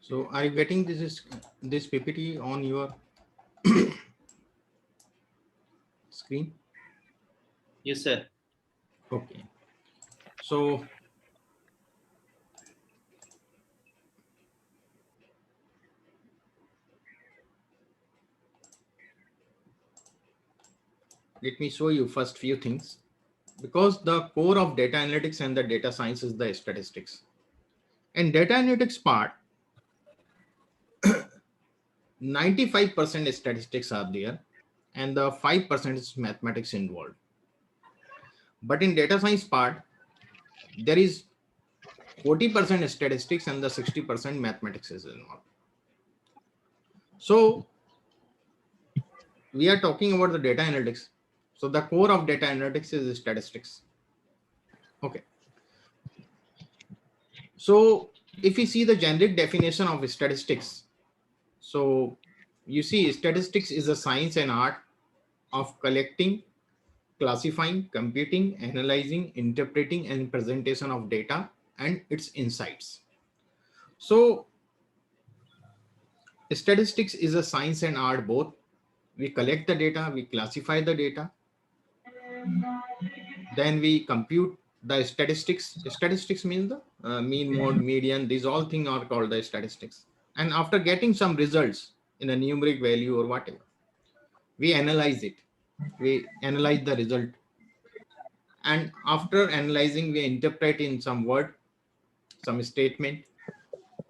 So are you getting this PPT on your screen? Yes, sir. Okay. So let me show you first few things, because the core of data analytics and the data science is the statistics. And data analytics part, 95% statistics are there and the 5% is mathematics involved. But in data science part, there is 40% statistics and the 60% mathematics is involved. So we are talking about the data analytics. So the core of data analytics is statistics. Okay. So if you see the generic definition of statistics, so you see statistics is a science and art of collecting, classifying, computing, analyzing, interpreting, and presentation of data and its insights. So statistics is a science and art both. We collect the data, we classify the data, then we compute the statistics. Statistics means the mean, mode, median. These all things are called the statistics. And after getting some results in a numeric value or whatever, we analyze it. We analyze the result, and after analyzing, we interpret in some word, some statement,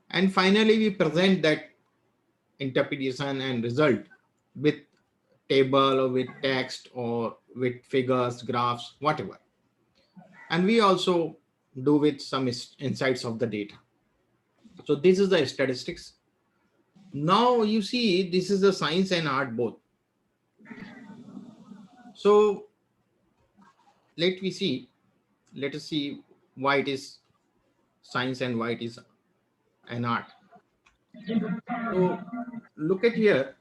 and finally we present that interpretation and result with table or with text or with figures, graphs, whatever. And we also do with some insights of the data. So this is the statistics. Now you see this is the science and art both. So let us see why it is science and why it is an art. So look at here.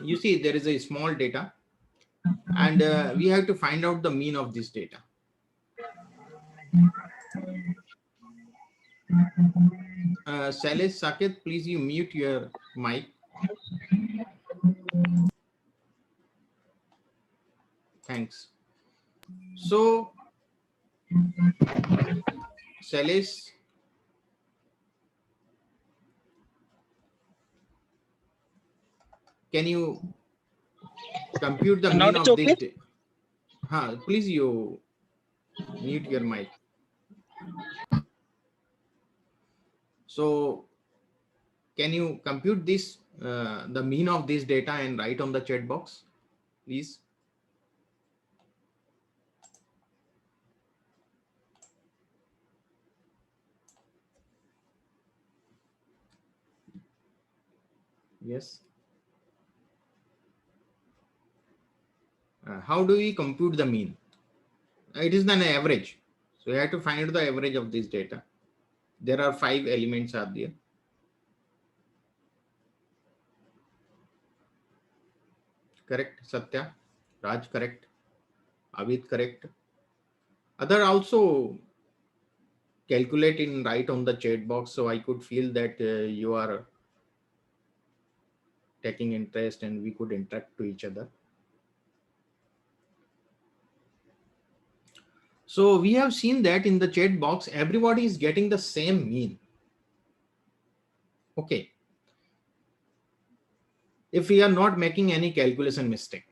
You see there is a small data, and we have to find out the mean of this data. Salish, Saket, please you mute your mic. Thanks. So Salish, can you compute the Now mean it's of this okay. data? Please you mute your mic. So can you compute this, the mean of this data and write on the chat box, please? Yes. How do we compute the mean? It is an average. So you have to find the average of this data. There are 5 elements are there. Correct, Satya? Raj, correct? Avid, correct? Other also calculate in right on the chat box, so I could feel that you are taking interest and we could interact to each other. So we have seen that in the chat box, everybody is getting the same mean. Okay. If we are not making any calculation mistake,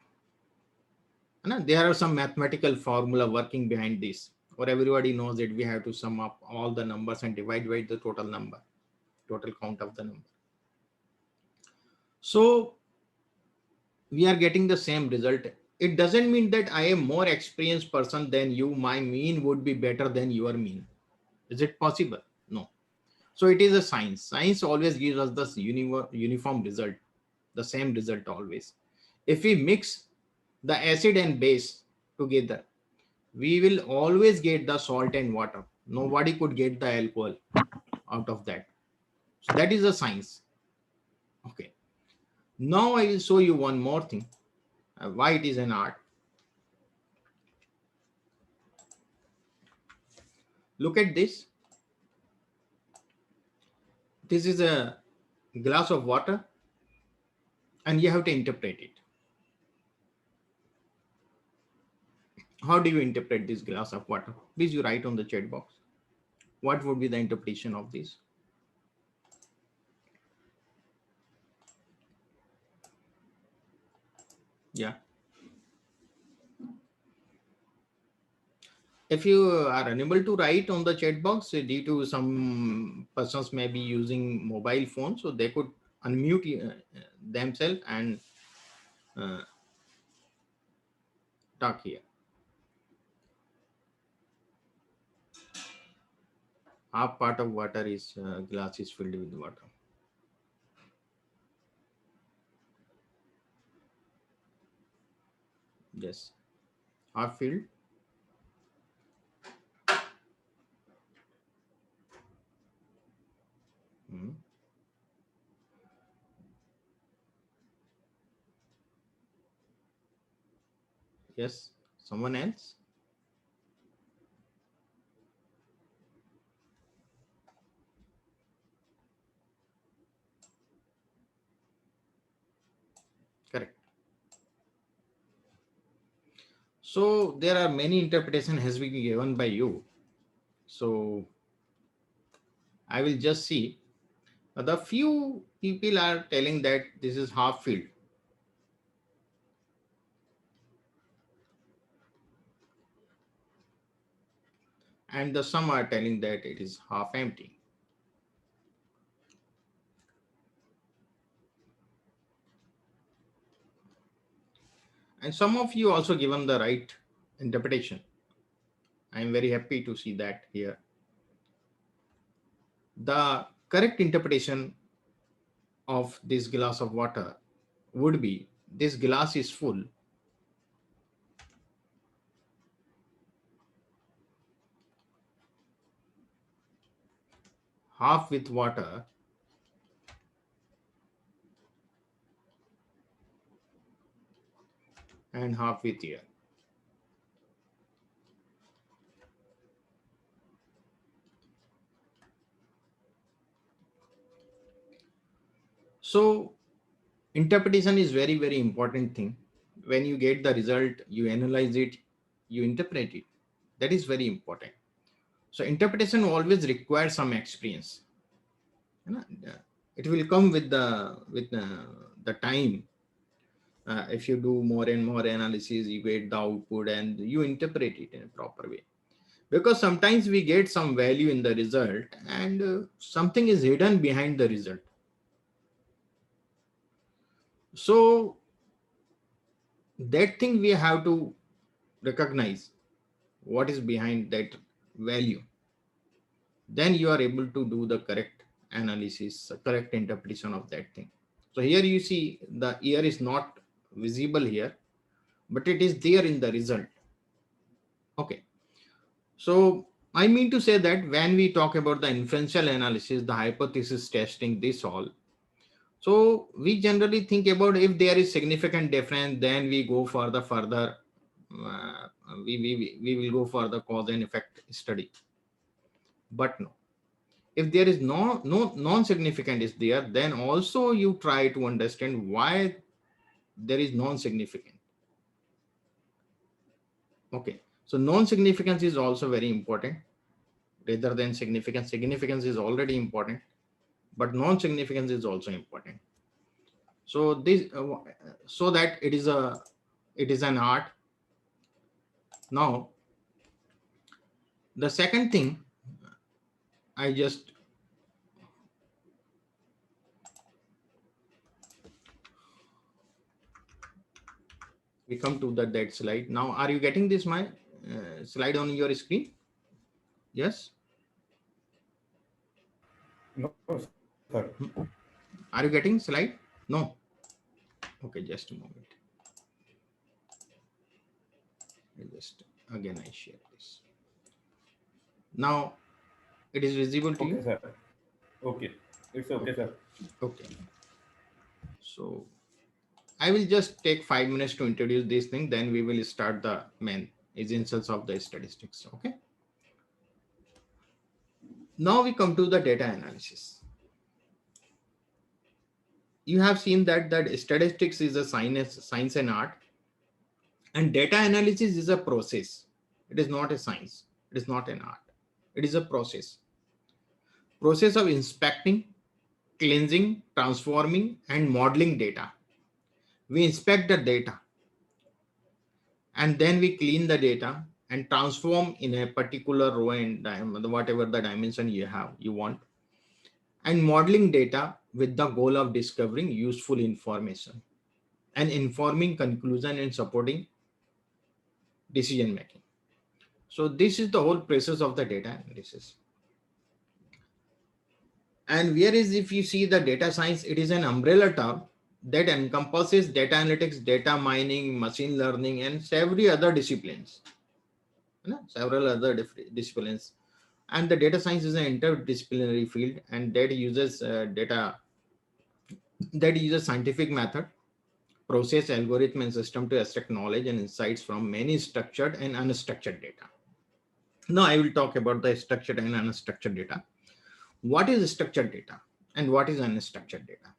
there are some mathematical formula working behind this, or everybody knows that we have to sum up all the numbers and divide by the total number, total count of the number. So we are getting the same result. It doesn't mean that I am more experienced person than you, my mean would be better than your mean. Is it possible? No. So it is a science. Science always gives us this uniform result, the same result always. If we mix the acid and base together, we will always get the salt and water. Nobody could get the alcohol out of that. So that is a science. Okay. Now I will show you one more thing, why it is an art. Look at this. This is a glass of water and you have to interpret it. How do you interpret this glass of water? Please you write on the chat box. What would be the interpretation of this? Yeah. If you are unable to write on the chat box due to some persons may be using mobile phone, so they could unmute themselves and uh, talk here. Half part of water is glass is filled with water. Yes, half filled. Hmm. Yes, someone else. Correct. So there are many interpretation has been given by you. So I will just see. The few people are telling that this is half filled, and the some are telling that it is half empty. And some of you also given the right interpretation. I am very happy to see that here. The correct interpretation of this glass of water would be this glass is full half with water and half with air. So interpretation is very, very important thing. When you get the result, you analyze it, you interpret it. That is very important. So interpretation always requires some experience. You know, it will come with the time. If you do more and more analysis, you get the output and you interpret it in a proper way. Because sometimes we get some value in the result and something is hidden behind the result. So that thing we have to recognize what is behind that value. Then you are able to do the correct analysis, correct interpretation of that thing. So here you see the ear is not visible here, but it is there in the result. Okay. So I mean to say that when we talk about the inferential analysis, the hypothesis testing, this all, so we generally think about if there is significant difference, then we go for the further, uh, we will go for the cause and effect study. But no, if there is no non-significant is there, then also you try to understand why there is non-significant. Okay, so non-significance is also very important rather than significance. Significance is already important, but non-significance is also important. So this so that it is an art. Now the second thing, I just we come to that slide. Now are you getting this my slide on your screen? Yes. No, sir. Are you getting slide? No. Okay, just a moment. Again I share this. Now it is visible to Okay, you? sir. Okay. It's okay, sir. Okay. So I will just take 5 minutes to introduce this thing, then we will start the main essentials of the statistics. Okay. Now we come to the data analysis. you have seen that statistics is a science and art, and data analysis is a process. It is not a science. It is not an art. It is a process of inspecting, cleansing, transforming, and modeling data. We inspect the data, and then we clean the data and transform in a particular row and whatever the dimension you want, and modeling data with the goal of discovering useful information and informing conclusion and supporting decision making. So this is the whole process of the data analysis. And whereas if you see the data science, it is an umbrella term that encompasses data analytics, data mining, machine learning, and several other disciplines. Several other disciplines. And the data science is an interdisciplinary field, and that uses scientific method, process, algorithm, and system to extract knowledge and insights from many structured and unstructured data. Now I will talk about the structured and unstructured data. What is structured data and what is unstructured data?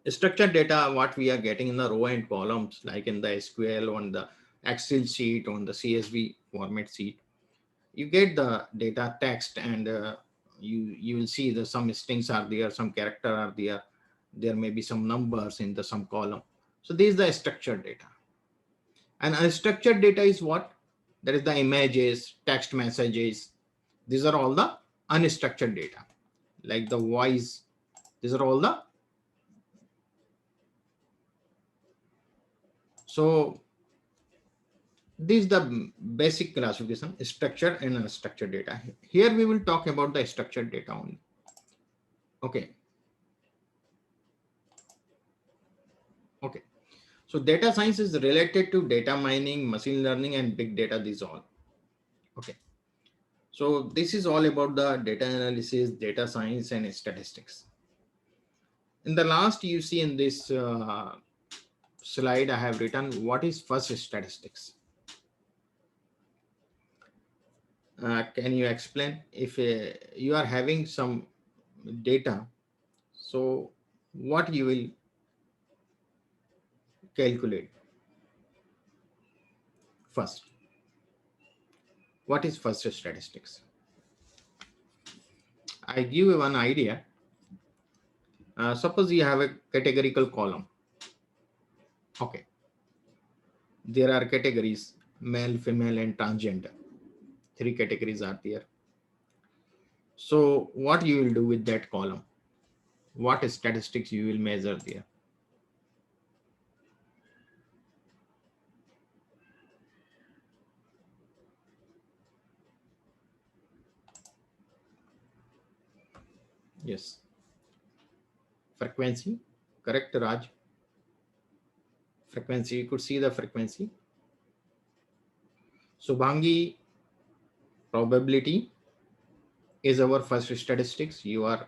Structured data, what we are getting in the row and columns, like in the SQL, on the Excel sheet, on the CSV format sheet. You get the data text, and you will see the some strings are there, some character are there. There may be some numbers in the some column. So this is the structured data. And unstructured data is what? That is the images, text messages. These are all the unstructured data, like the voice. These are all the. So this is the basic classification, structured and unstructured data. Here we will talk about the structured data only. Okay. Okay. So data science is related to data mining, machine learning, and big data, these all. Okay. So this is all about the data analysis, data science, and statistics. In the last, you see in this slide, I have written what is first statistics. Can you explain? If you are having some data, so what you will calculate first? What is first statistics? I give you one idea. Suppose you have a categorical column. Okay. There are categories, male, female, and transgender. 3 categories are there. So what you will do with that column? What statistics you will measure there? Yes. Frequency, correct, Raj? Frequency, you could see the frequency. Subhangi, probability is our first statistics. You are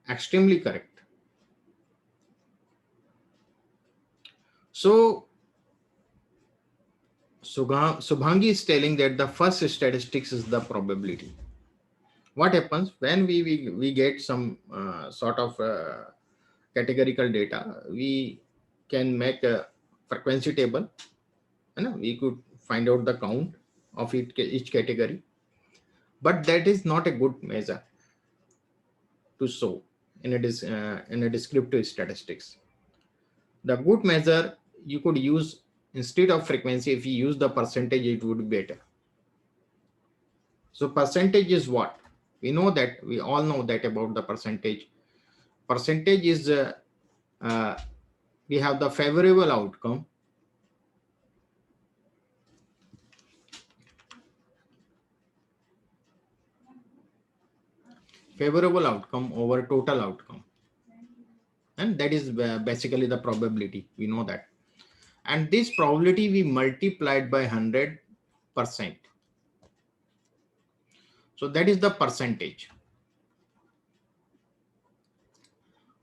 extremely correct. So Subhangi is telling that the first statistics is the probability. What happens when we get some sort of categorical data? We can make a frequency table, and we could find out the count of each category, but that is not a good measure to show in a descriptive statistics. The good measure you could use, instead of frequency, if you use the percentage, it would be better. So percentage is what? We know that, we all know that about the percentage. Percentage is we have the favorable outcome. Favorable outcome over total outcome. And that is basically the probability. We know that. And this probability we multiplied by 100%. So that is the percentage.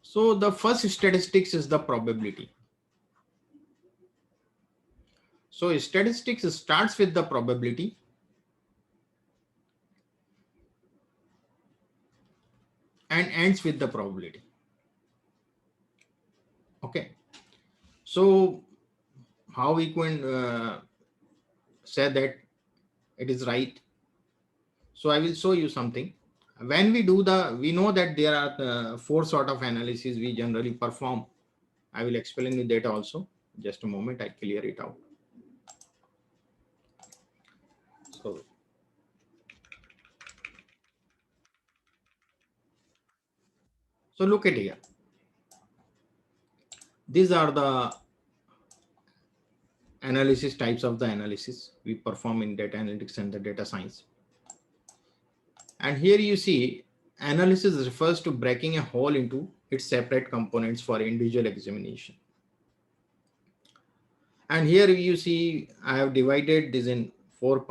So the first statistics is the probability. So statistics starts with the probability. and ends with the probability. Okay. So how we can say that it is right? So I will show you something. When we do we know that there are four sort of analysis we generally perform. I will explain you that also. Just a moment, I clear it out. So look at here. These are the analysis types of the analysis we perform in data analytics and the data science. And here you see analysis refers to breaking a whole into its separate components for individual examination. And here you see I have divided this in four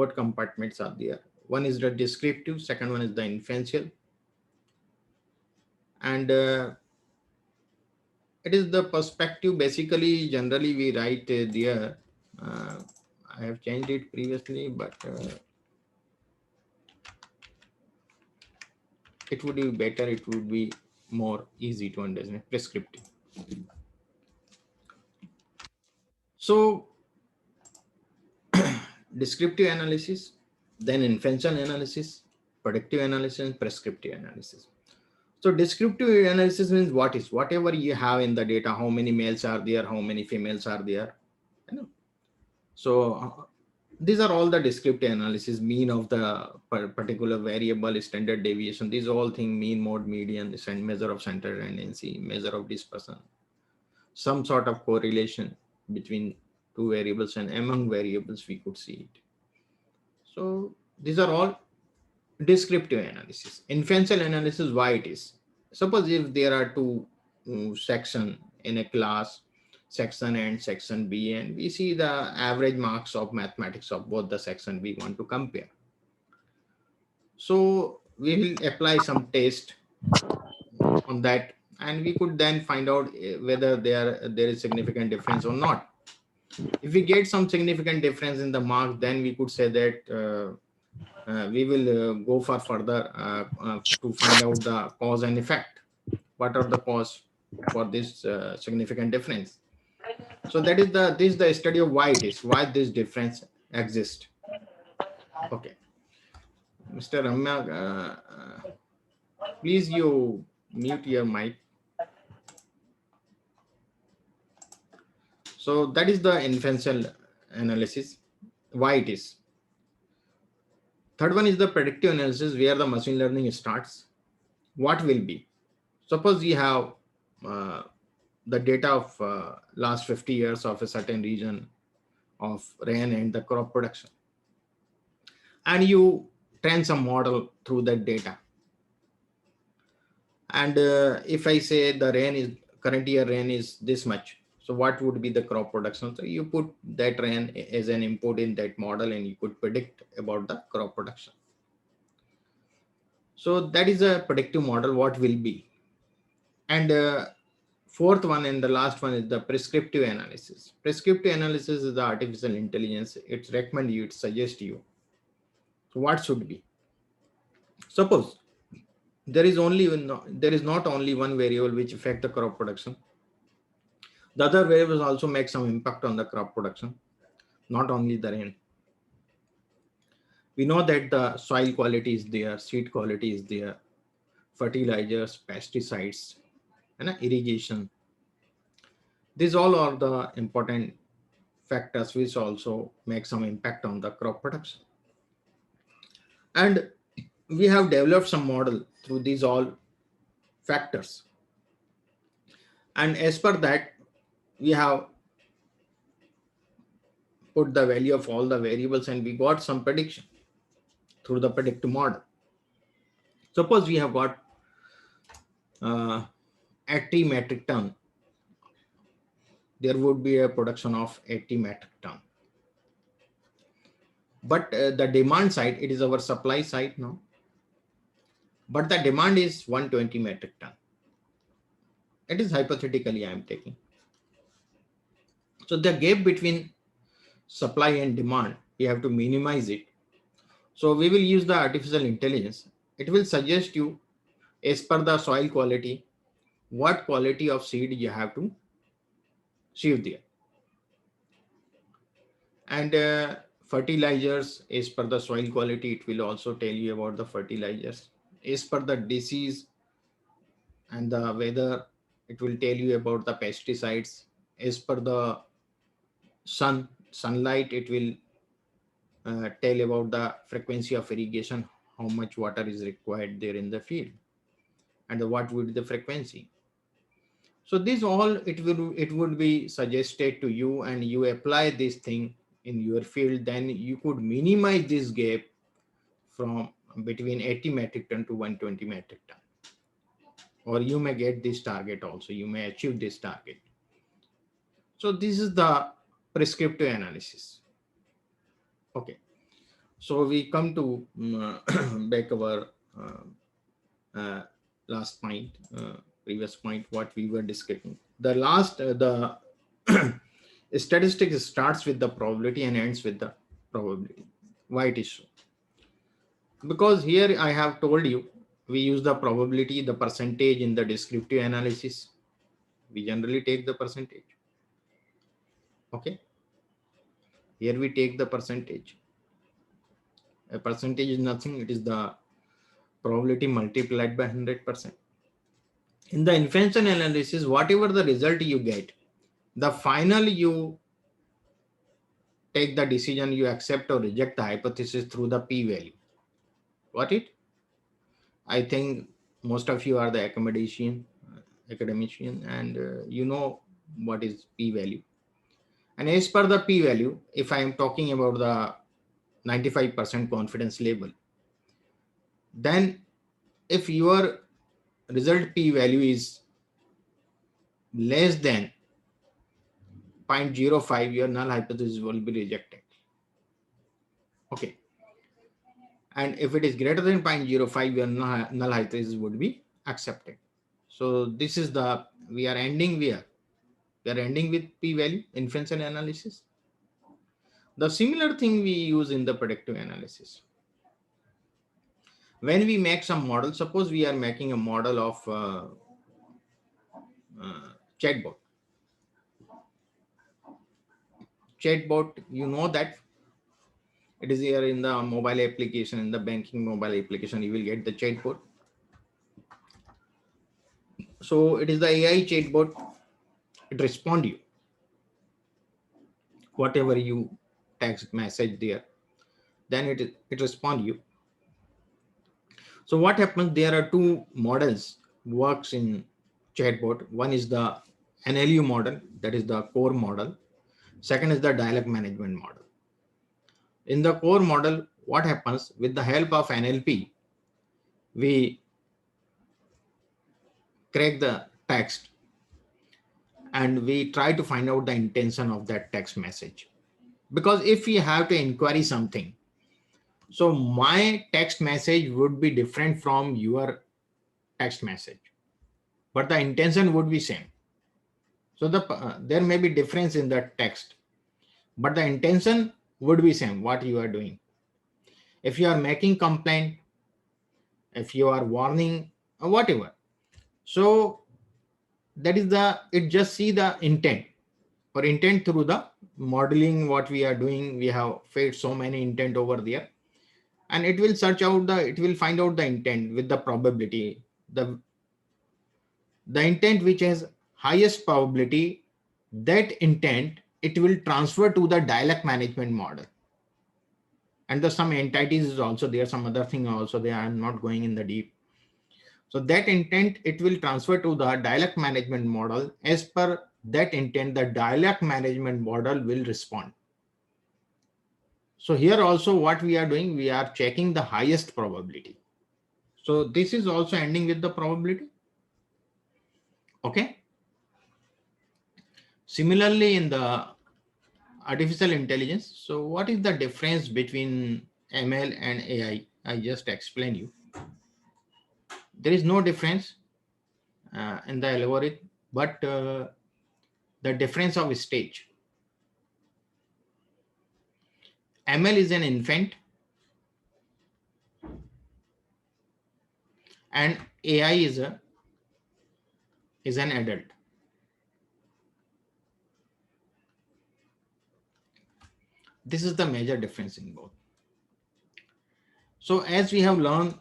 compartments are there. One is the descriptive, second one is the inferential, and it is the perspective. Basically, generally we write there. I have changed it previously, but it would be better. It would be more easy to understand. Prescriptive. So descriptive analysis, then inferential analysis, predictive analysis, and prescriptive analysis. So descriptive analysis means whatever you have in the data, how many males are there, how many females are there. You know? So these are all the descriptive analysis, mean of the particular variable, standard deviation. These all things, mean, mode, median, measure of center tendency, measure of dispersion, some sort of correlation between two variables and among variables we could see it. So these are all descriptive analysis. Inferential analysis, why it is. Suppose if there are two section in a class, section A and section B, and we see the average marks of mathematics of both the section we want to compare. So we will apply some test on that, and we could then find out whether there is significant difference or not. If we get some significant difference in the marks, then we could say that we will go for further to find out the cause and effect. What are the cause for this significant difference? So that is the study of why this difference exists. Okay, Mr. Ramya, please you mute your mic. So that is the inferential analysis, why it is. Third one is the predictive analysis, where the machine learning starts. What will be? Suppose you have the data of last 50 years of a certain region of rain and the crop production, and you train some model through that data. And if I say the current year rain is this much, so what would be the crop production? So you put that rain as an input in that model, and you could predict about the crop production. So that is a predictive model, what will be. And fourth one and the last one is the prescriptive analysis. Prescriptive analysis is the artificial intelligence. It recommends you, it suggests you. So what should be? Suppose there is not only one variable which affect the crop production. The other variables also make some impact on the crop production, not only the rain. We know that the soil quality is there, seed quality is there, fertilizers, pesticides, and irrigation. These all are the important factors which also make some impact on the crop production. And we have developed some model through these all factors. And as per that, we have put the value of all the variables, and we got some prediction through the predictive model. Suppose we have got 80 metric ton. There would be a production of 80 metric ton. But the demand side, it is our supply side now. But the demand is 120 metric ton. It is hypothetically I am taking. So the gap between supply and demand, we have to minimize it. So we will use the artificial intelligence. It will suggest you as per the soil quality, what quality of seed you have to sieve there. And fertilizers, as per the soil quality, it will also tell you about the fertilizers. As per the disease and the weather, it will tell you about the pesticides. As per the sunlight, it will tell about the frequency of irrigation, how much water is required there in the field, and what would be the frequency. So this all it would be suggested to you, and you apply this thing in your field, then you could minimize this gap from between 80 metric ton to 120 metric ton, or you may get this target also, you may achieve this target. So this is the prescriptive analysis. Okay, so we come to back our last point, previous point, what we were discussing. The last, the statistics starts with the probability and ends with the probability. Why it is so? Because here I have told you, we use the probability, the percentage in the descriptive analysis. We generally take the percentage. Okay. Here we take the percentage. A percentage is nothing. It is the probability multiplied by 100%. In the inference analysis, whatever the result you get, the final you take the decision, you accept or reject the hypothesis through the p-value. What it? I think most of you are the academician, and you know what is p-value. And as per the p-value, if I am talking about the 95% confidence level, then if your result p-value is less than 0.05, your null hypothesis will be rejected. Okay. And if it is greater than 0.05, your null hypothesis would be accepted. So this is the, we are ending where? We are ending with p-value, inference and analysis. The similar thing we use in the predictive analysis. When we make some model, suppose we are making a model of chatbot. Chatbot, you know that it is here in the mobile application, in the banking mobile application, you will get the chatbot. So it is the AI chatbot. It responds you. Whatever you text message there, then it responds you. So what happens? There are two models works in chatbot. One is the NLU model, that is the core model. Second is the dialogue management model. In the core model, what happens? With the help of NLP, we crack the text and we try to find out the intention of that text message. Because if we have to inquiry something, so my text message would be different from your text message, but the intention would be same. So there may be difference in the text, but the intention would be same, what you are doing. If you are making complaint, if you are warning or whatever, so that is it just see the intent, or intent through the modeling what we are doing. We have fed so many intent over there, and it will search out it will find out the intent with the probability. The intent which has highest probability, that intent it will transfer to the dialogue management model. And there's some entities is also there, some other thing also there. I'm not going in the deep. So that intent it will transfer to the dialogue management model. As per that intent, the dialogue management model will respond. So here also what we are doing, we are checking the highest probability. So this is also ending with the probability. Okay. Similarly, in the artificial intelligence, so what is the difference between ML and AI? I just explained you. There is no difference in the algorithm, but the difference of stage. ML is an infant and AI is an adult. This is the major difference in both. So as we have learned,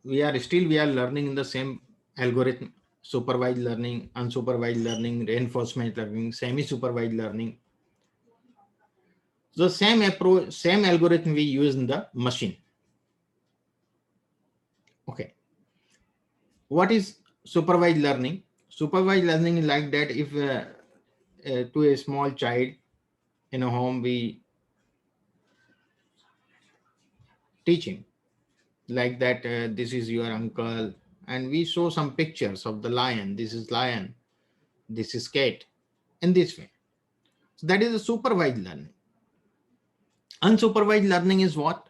we are learning in the same algorithm: supervised learning, unsupervised learning, reinforcement learning, semi-supervised learning. The same approach, same algorithm we use in the machine. Okay. What is supervised learning? Supervised learning is like that. If to a small child in a home, we teach him like that, this is your uncle, and we show some pictures of the lion. This is lion, this is cat, in this way. So that is a supervised learning. Unsupervised learning is what?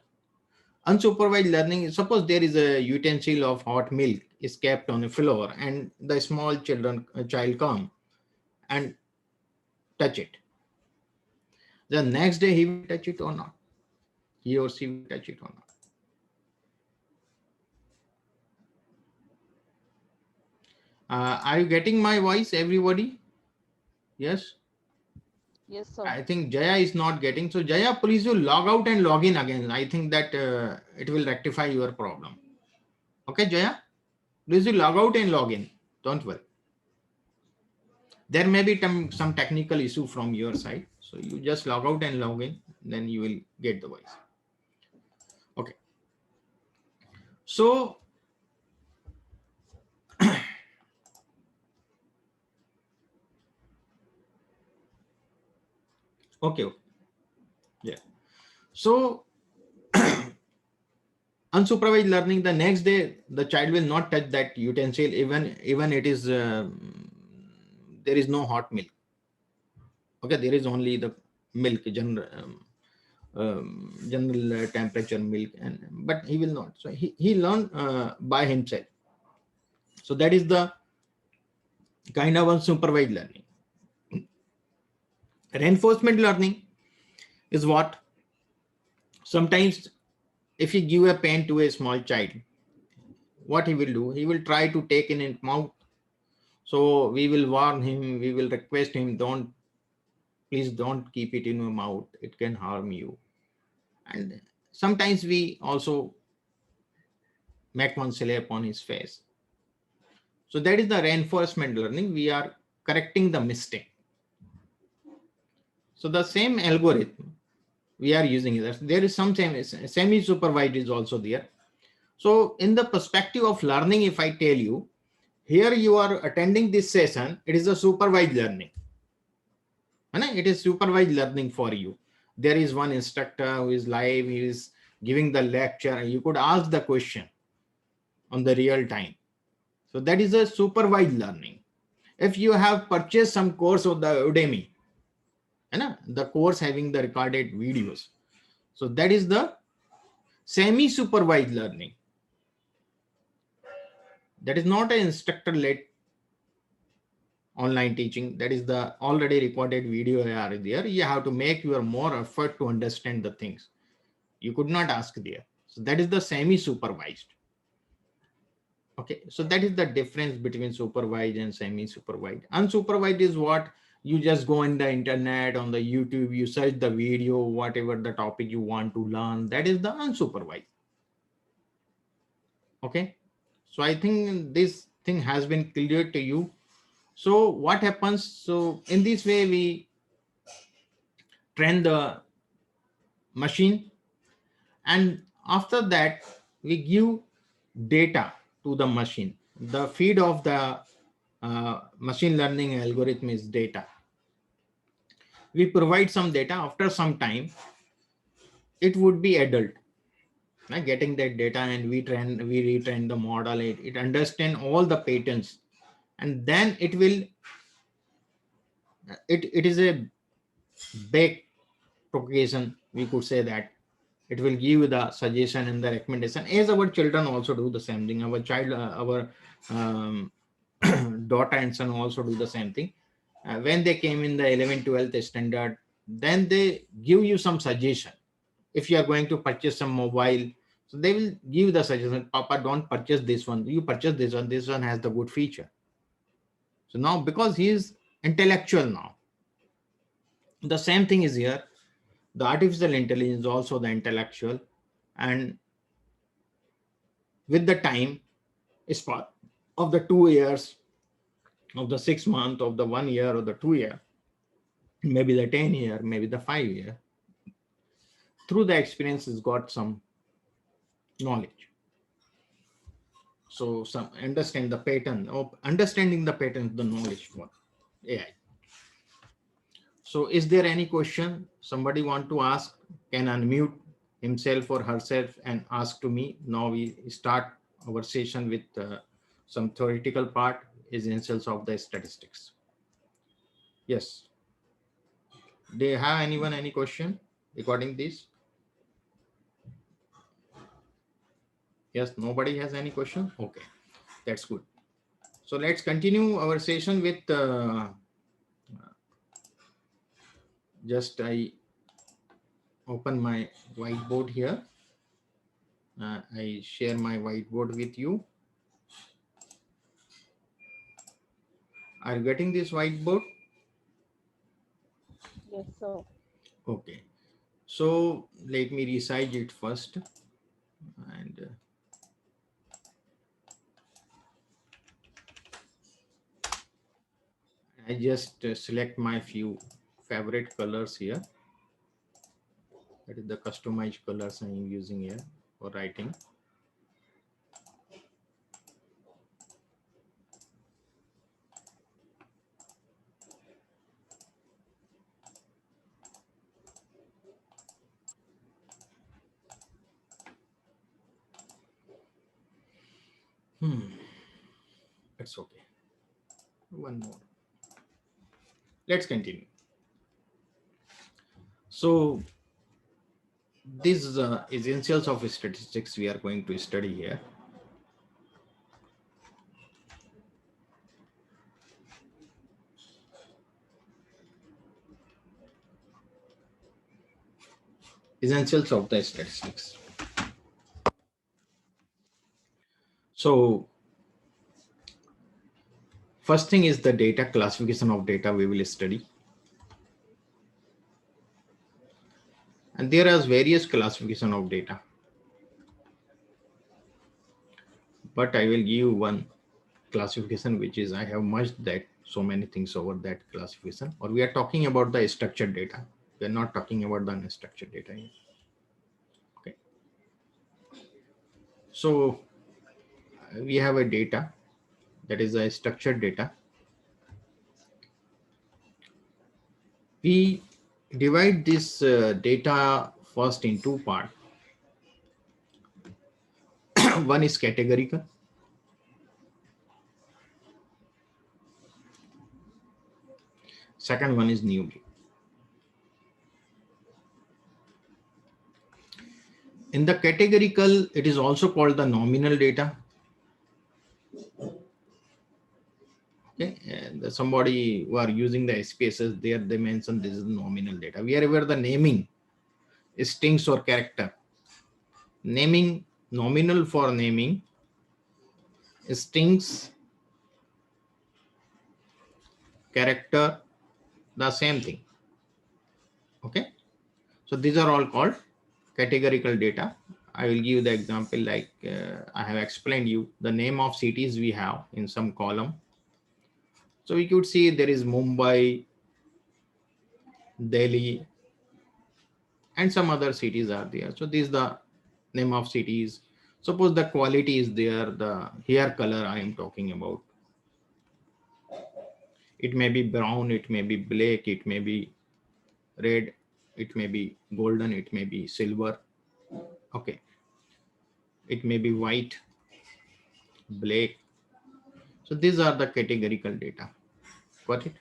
Unsupervised learning is, suppose there is a utensil of hot milk is kept on the floor, and the small child come and touch it. The next day he will touch it or not? He or she will touch it or not? Are you getting my voice, everybody? Yes? Yes, sir. I think Jaya is not getting. So Jaya, please you log out and log in again. I think that it will rectify your problem. Okay, Jaya? Please you log out and log in. Don't worry. There may be some technical issue from your side. So you just log out and log in, then you will get the voice. Okay. So okay. Yeah. So unsupervised learning, the next day the child will not touch that utensil, even it is there is no hot milk. Okay, there is only the milk, general temperature milk, and but he will not. So he learn by himself. So that is the kind of unsupervised learning. Reinforcement learning is what? Sometimes if you give a pen to a small child, what he will do? He will try to take in his mouth. So we will warn him, we will request him, please don't keep it in your mouth. It can harm you. And sometimes we also make one slap on his face. So that is the reinforcement learning. We are correcting the mistake. So the same algorithm we are using it. There is some semi-supervised is also there. So in the perspective of learning, if I tell you, here you are attending this session, it is a supervised learning. It is supervised learning for you. There is one instructor who is live, he is giving the lecture, and you could ask the question on the real time. So that is a supervised learning. If you have purchased some course of the Udemy, the course having the recorded videos, so that is the semi-supervised learning. That is not an instructor-led online teaching. That is the already recorded video are there. You have to make your more effort to understand the things. You could not ask there. So that is the semi-supervised. Okay, so that is the difference between supervised and semi-supervised. Unsupervised is what? You just go in the internet, on the YouTube, you search the video, whatever the topic you want to learn. That is the unsupervised. Okay, so I think this thing has been clear to you. So what happens? So in this way, we train the machine, and after that, we give data to the machine. The feed of the machine learning algorithm is data. We provide some data. After some time, it would be adult, getting that data, and we retrain the model. It understand all the patterns, and then it will. It is a back propagation. We could say that it will give you the suggestion and the recommendation, as our children also do the same thing. Our child, our daughter and son also do the same thing. When they came in the 11th, 12th standard, then they give you some suggestion. If you are going to purchase some mobile, So they will give the suggestion, Papa, don't purchase this one. You purchase this one. This one has the good feature. So now, because he is intellectual now, the same thing is here. The artificial intelligence is also the intellectual, and with the time, is part of the 2 years, of the 6 month, of the 1 year, or the 2 year, maybe the 10 year, maybe the 5 year. Through the experience, has got some knowledge. So some understand the pattern, or understanding the pattern is the knowledge for AI. So is there any question somebody want to ask? Can unmute himself or herself and ask to me. Now we start our session with some theoretical part, essentials of the statistics. Yes. Do you have anyone any question regarding this? Yes, nobody has any question. Okay, that's good. So let's continue our session with just I open my whiteboard here. I share my whiteboard with you. Are you getting this whiteboard? Yes, sir. Okay. So let me resize it first. And I just select my few favorite colors here. That is the customized colors I am using here for writing. It's okay. One more. Let's continue. So these essentials of statistics we are going to study here. Essentials of the statistics. So first thing is the data, classification of data we will study. And there are various classification of data. But I will give one classification, which is I have merged that so many things over that classification, or we are talking about the structured data. We are not talking about the unstructured data here. Okay. So we have a data that is a structured data. We divide this data first in two parts. One is categorical. Second one is numeric. In the categorical, it is also called the nominal data. Okay, and somebody who are using the SPSS there, they mention this is nominal data. Wherever the naming strings or character, naming nominal for naming, strings, character, the same thing. Okay, so these are all called categorical data. I will give the example like I have explained you the name of cities we have in some column. So we could see there is Mumbai, Delhi, and some other cities are there. So this is the name of cities. Suppose the quality is there, the hair color I am talking about. It may be brown, it may be black, it may be red, it may be golden, it may be silver. Okay. It may be white, black. So these are the categorical data. Got it?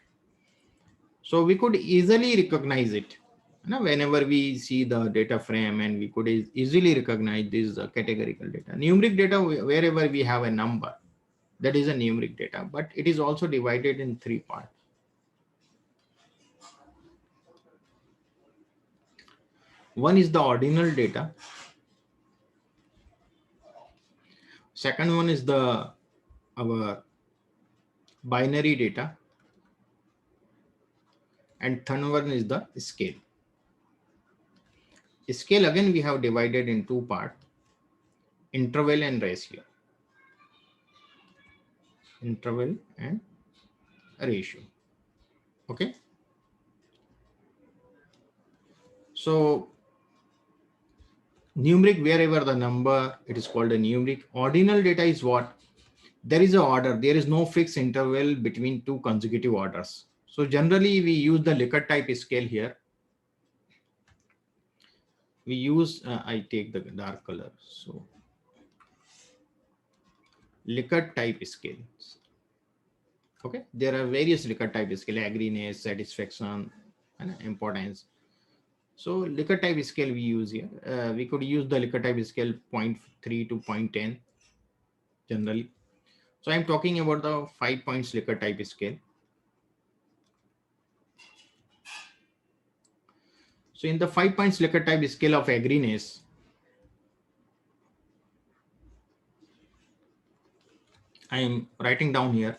So we could easily recognize it. Now, whenever we see the data frame, and we could easily recognize this categorical data. Numeric data, wherever we have a number, that is a numeric data, but it is also divided in three parts. One is the ordinal data. Second one is our binary data. And third one is the scale. Scale again we have divided in two parts, interval and ratio. Interval and ratio. Okay. So numeric, wherever the number, it is called a numeric. Ordinal data is what? There is an order. There is no fixed interval between two consecutive orders. So generally we use the Likert type scale here. We use, I take the dark color. So Likert type scales. Okay. There are various Likert type scale, agreement, satisfaction, and importance. So Likert type scale we use here. We could use the Likert type scale 0.3 to 0.10 generally. So I'm talking about the 5 points Likert type scale. So in the 5 points Likert type scale of agreement, I am writing down here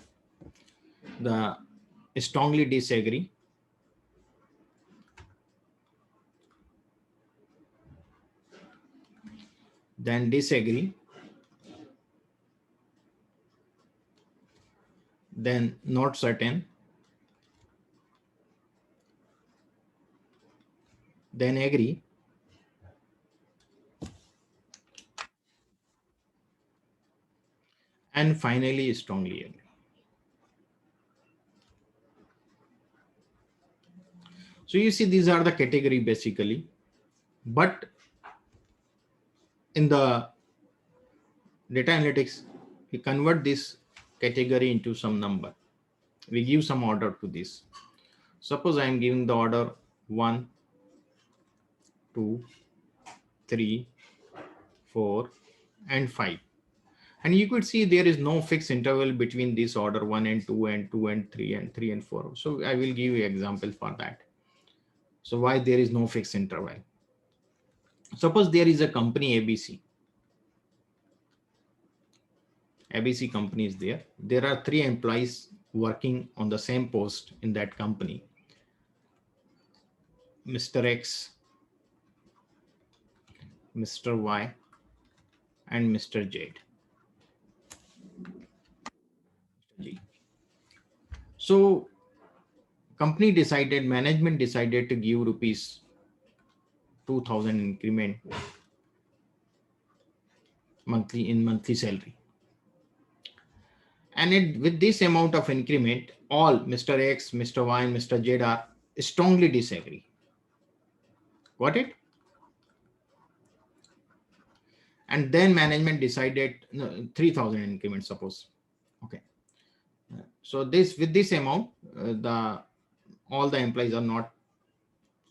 the strongly disagree, then disagree, then not certain, then agree, and finally strongly agree. So you see these are the category basically, but in the data analytics, we convert this category into some number. We give some order to this. Suppose I am giving the order 1, 2, 3, 4, and 5. And you could see there is no fixed interval between this order 1 and 2 and 2 and 3 and 3 and 4. So I will give you an example for that. So why there is no fixed interval? Suppose there is a company ABC. ABC company is there. There are 3 employees working on the same post in that company. Mr. X, Mr. Y, and Mr. Z. So management decided to give rupees 2,000 increment monthly salary. And with this amount of increment, all Mr. X, Mr. Y, and Mr. Z are strongly disagree. Got it? And then management decided 3,000 increment, suppose. Okay. So with this amount, all the employees are not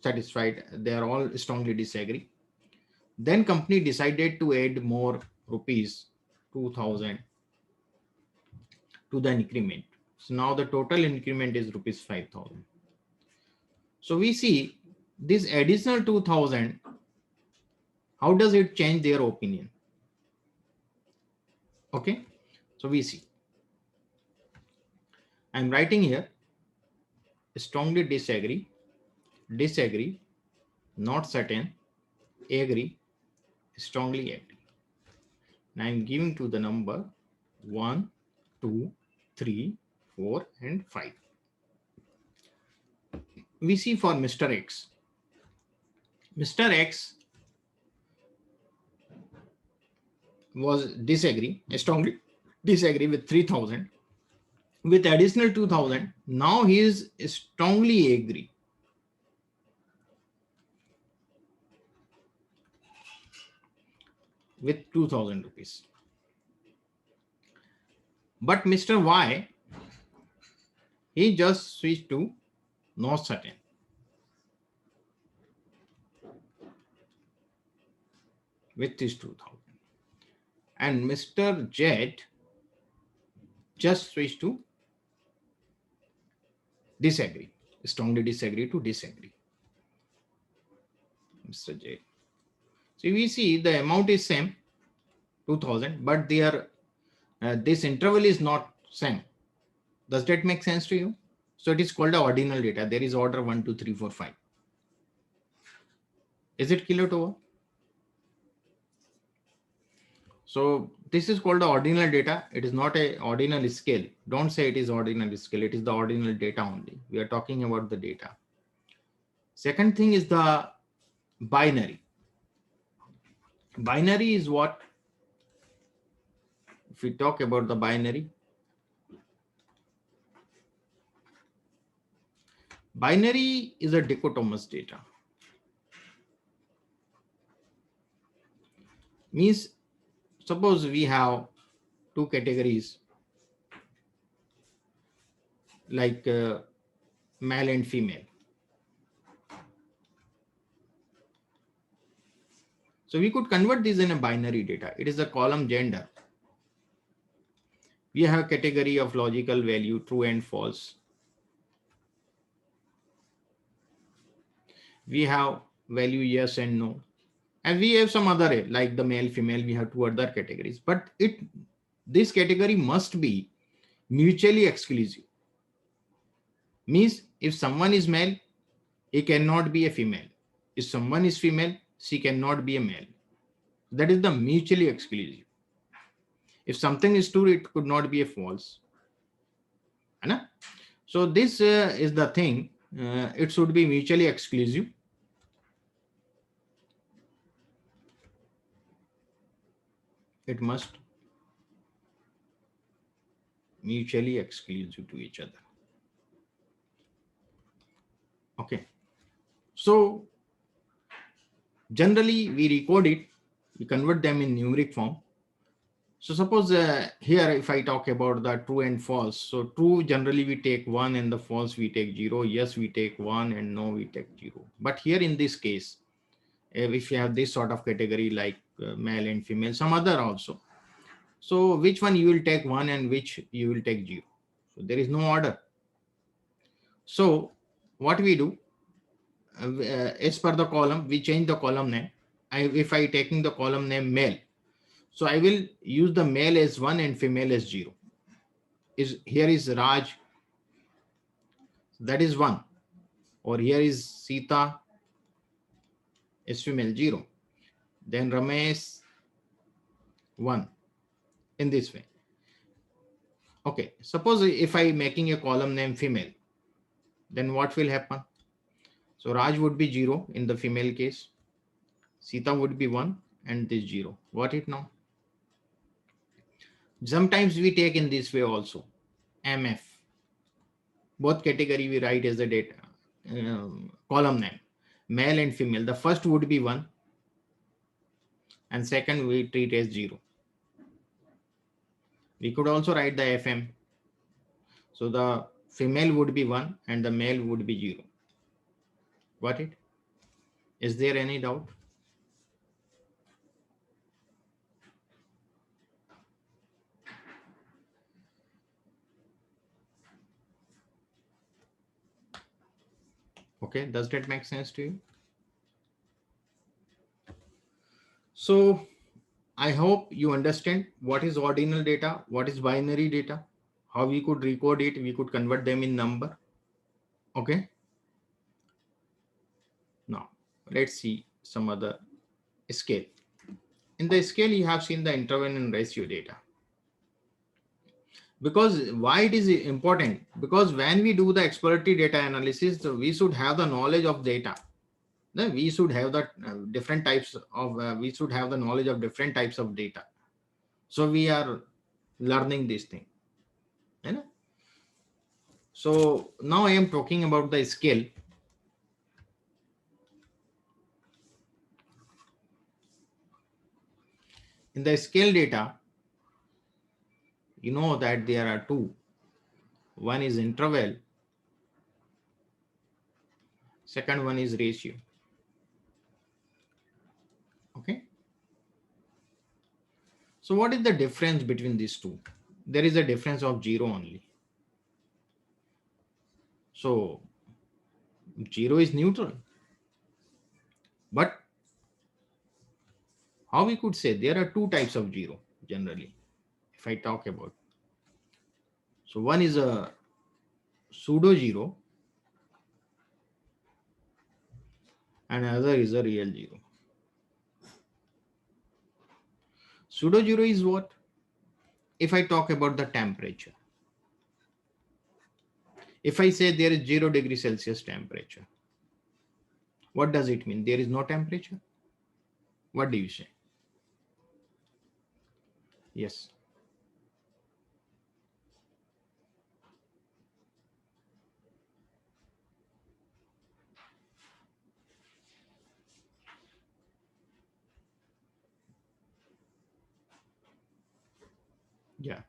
satisfied. They are all strongly disagree. Then company decided to add more rupees 2,000 to the increment. So now the total increment is rupees 5,000. So we see this additional 2,000. How does it change their opinion? Okay. So we see. I'm writing here strongly disagree, not certain, agree, strongly agree. Now I'm giving to the number 1, 2, 3, 4, and 5. We see for Mr. X. Mr. X was strongly disagree with 3,000. With additional 2,000, now he is strongly agree. With 2,000 rupees. But Mr. Y, he just switched to not certain. With this 2,000. And Mr. Z just switched to disagree, strongly disagree to disagree. Mr. J. So we see the amount is same, 2,000, but their this interval is not same. Does that make sense to you? So it is called the ordinal data. There is order 1, 2, 3, 4, 5. Is it clear to all? So this is called the ordinal data. It is not a ordinal scale. Don't say it is ordinal scale. It is the ordinal data only. We are talking about the data. Second thing is the binary. Binary is what? If we talk about the binary, binary is a dichotomous data. Means suppose we have two categories like male and female. So we could convert this in a binary data. It is a column gender. We have a category of logical value, true and false. We have value yes and no. And we have some other, like the male, female, we have two other categories. But this category must be mutually exclusive. Means if someone is male, he cannot be a female. If someone is female, she cannot be a male. That is the mutually exclusive. If something is true, it could not be a false. So this is the thing. It should be mutually exclusive. It must mutually exclusive to each other. Okay. So generally we record it, we convert them in numeric form. So suppose here if I talk about the true and false, so true generally we take 1 and the false we take 0, yes we take 1 and no we take 0. But here in this case, if you have this sort of category like male and female, some other also. So which one you will take 1 and which you will take 0. So there is no order. So what we do, as per the column, we change the column name. If I taking the column name male, so I will use the male as 1 and female as 0. Here is Raj, that is 1. Or here is Sita, is female 0. Then Ramesh 1. In this way. Okay, suppose if I making a column name female, then what will happen? So Raj would be 0 in the female case. Sita would be 1 and this 0. Got it now? Sometimes we take in this way also. MF. Both category we write as the data column name. Male and female. The first would be 1 and second we treat as 0. We could also write the FM. So the female would be 1 and the male would be 0. Got it? Is there any doubt? Okay, does that make sense to you? So I hope you understand what is ordinal data, what is binary data, how we could record it, we could convert them in number. Okay. Now let's see some other scale. In the scale, you have seen the interval and ratio data. Because why it is important? Because when we do the exploratory data analysis, we should have the knowledge of data. We should have the different types of, we should have the knowledge of different types of data. So we are learning this thing. So now I am talking about the scale. In the scale data, you know that there are two. One is interval. Second one is ratio. Okay. So what is the difference between these two? There is a difference of 0 only. So 0 is neutral. But how we could say there are two types of 0 generally. if I talk about. So one is a pseudo zero and another is a real zero. Pseudo zero is what? If I talk about the temperature, if I say there is 0°C temperature, what does it mean? There is no temperature? What do you say? Yes. Yeah.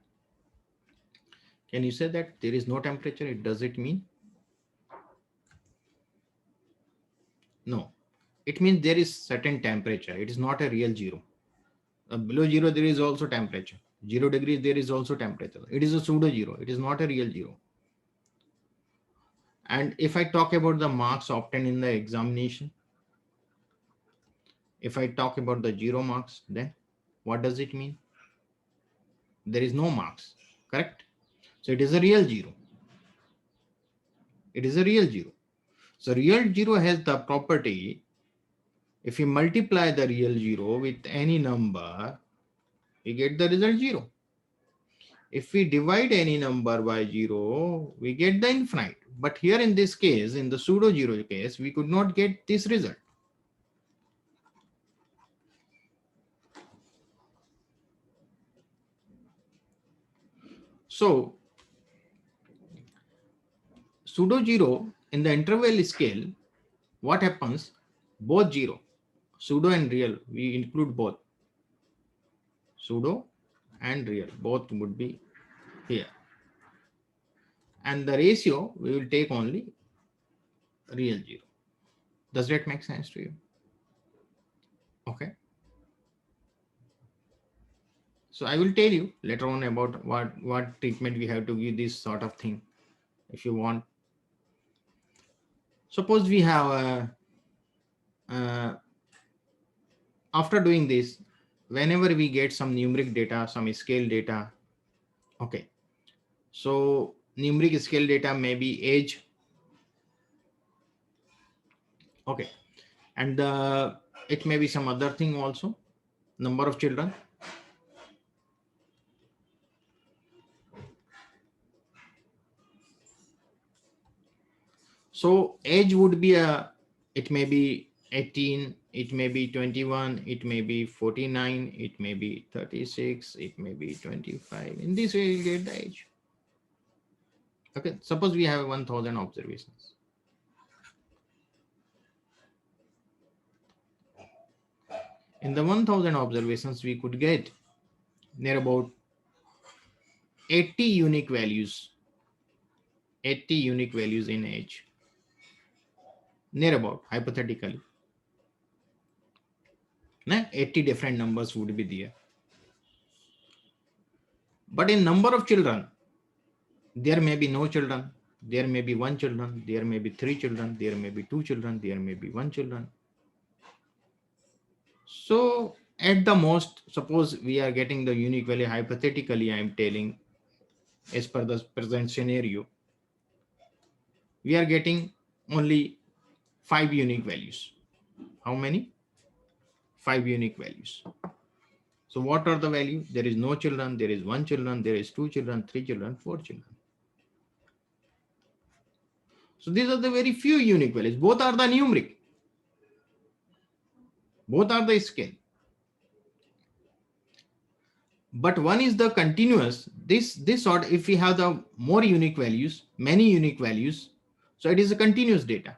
Can you say that there is no temperature? It does it mean? No. It means there is certain temperature. It is not a real zero. Below zero, there is also temperature. 0 degrees, there is also temperature. It is a pseudo zero. It is not a real zero. And if I talk about the marks obtained in the examination, if I talk about the 0 marks, then what does it mean? There is no marks, correct? So it is a real zero. It is a real zero. So real zero has the property, if you multiply the real zero with any number, we get the result 0. If we divide any number by 0, we get the infinite. But here in this case, in the pseudo zero case, we could not get this result. So pseudo zero in the interval scale, what happens? Both 0, pseudo and real, we include both. Pseudo and real, both would be here. And the ratio, we will take only real 0. Does that make sense to you? Okay. So I will tell you later on about what treatment we have to give this sort of thing if you want. Suppose we have after doing this, whenever we get some numeric data, some scale data, okay. So numeric scale data may be age, okay, and it may be some other thing also, number of children. So age would be it may be 18, it may be 21, it may be 49, it may be 36, it may be 25. In this way, you get the age. Okay, suppose we have 1000 observations. In the 1000 observations, we could get near about 80 unique values. 80 unique values in age. Near about, hypothetically. 80 different numbers would be there. But in number of children, there may be no children, there may be one children, there may be 3 children, there may be 2 children, there may be 1 children. So at the most, suppose we are getting the unique value, hypothetically I am telling, as per the present scenario, we are getting only 5 unique values. How many? 5 unique values. So what are the values? There is no children, there is 1 children, there is 2 children, 3 children, 4 children. So these are the very few unique values. Both are the numeric. Both are the scale. But one is the continuous. This sort, if we have the more unique values, many unique values, so it is a continuous data.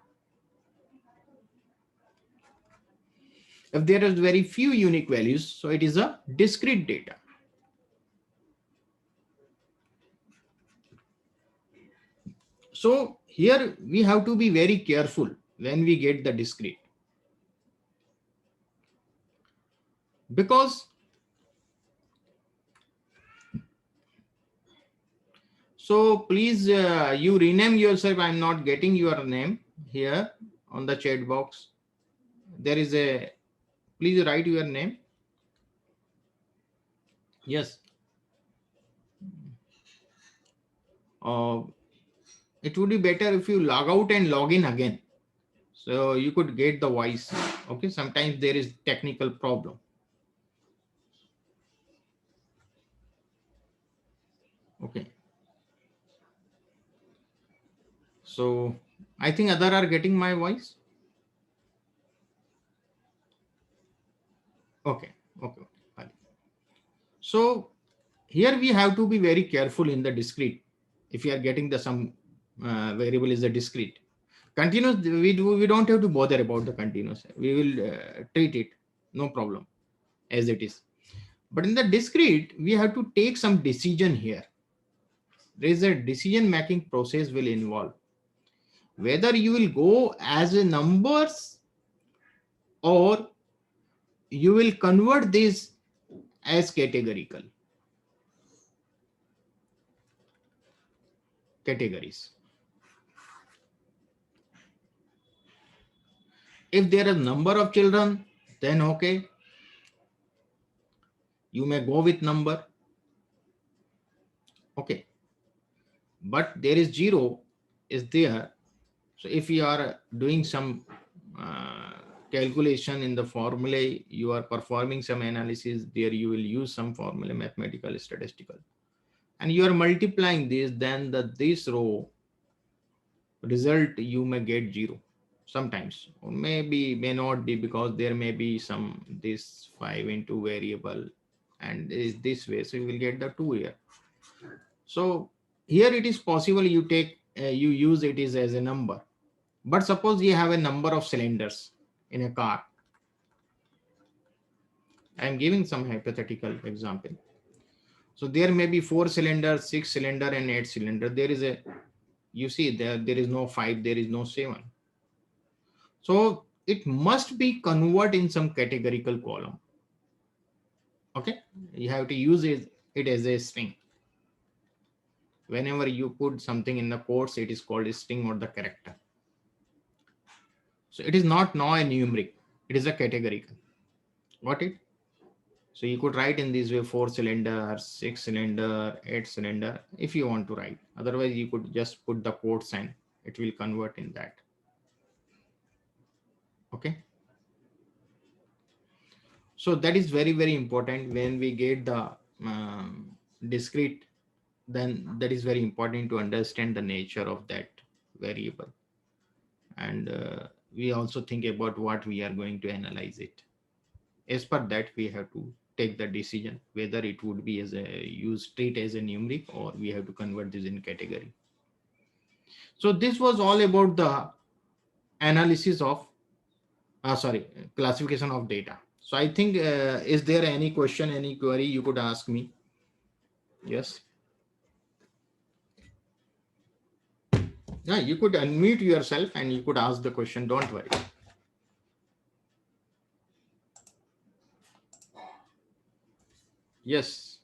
If there is very few unique values, so it is a discrete data. So here we have to be very careful when we get the discrete, because so please you rename yourself. I'm not getting your name here on the chat box. There is a, please write your name. Yes. it would be better if you log out and log in again, so you could get the voice. Okay, sometimes there is technical problem. Okay, so I think other are getting my voice. Okay, okay, fine. So here we have to be very careful in the discrete. If you are getting the some variable is a discrete, continuous, we don't have to bother about the continuous. We will treat it, no problem, as it is. But in the discrete, we have to take some decision here. There is a decision making process will involve whether you will go as a numbers or you will convert this as categorical categories. If there are number of children, then okay, you may go with number. Okay, but there is zero is there. So if you are doing some calculation in the formula, you are performing some analysis there, you will use some formula, mathematical, statistical, and you are multiplying this, then this row result you may get zero sometimes, or maybe may not be, because there may be some this 5 into variable and is this way, so you will get the 2 here. So here it is possible you take you use it is as a number. But suppose you have a number of cylinders in a car. I am giving some hypothetical example. So there may be 4 cylinder, 6 cylinder and 8 cylinder. There is a, you see there is no 5, there is no 7. So it must be convert in some categorical column. Okay, you have to use it as a string. Whenever you put something in the quotes, it is called a string or the character. So it is not now a numeric, it is a categorical. Got it? So you could write in this way 4 cylinder, 6 cylinder, 8 cylinder if you want to write. Otherwise, you could just put the quote sign. It will convert in that. Okay. So that is very, very important when we get the discrete, then that is very important to understand the nature of that variable. And we also think about what we are going to analyze it. As per that, we have to take the decision whether it would be as a use treat as a numeric or we have to convert this in category. So this was all about the analysis of classification of data. So I think is there any question, any query you could ask me? Yes. Yeah, you could unmute yourself and you could ask the question, don't worry. Yes.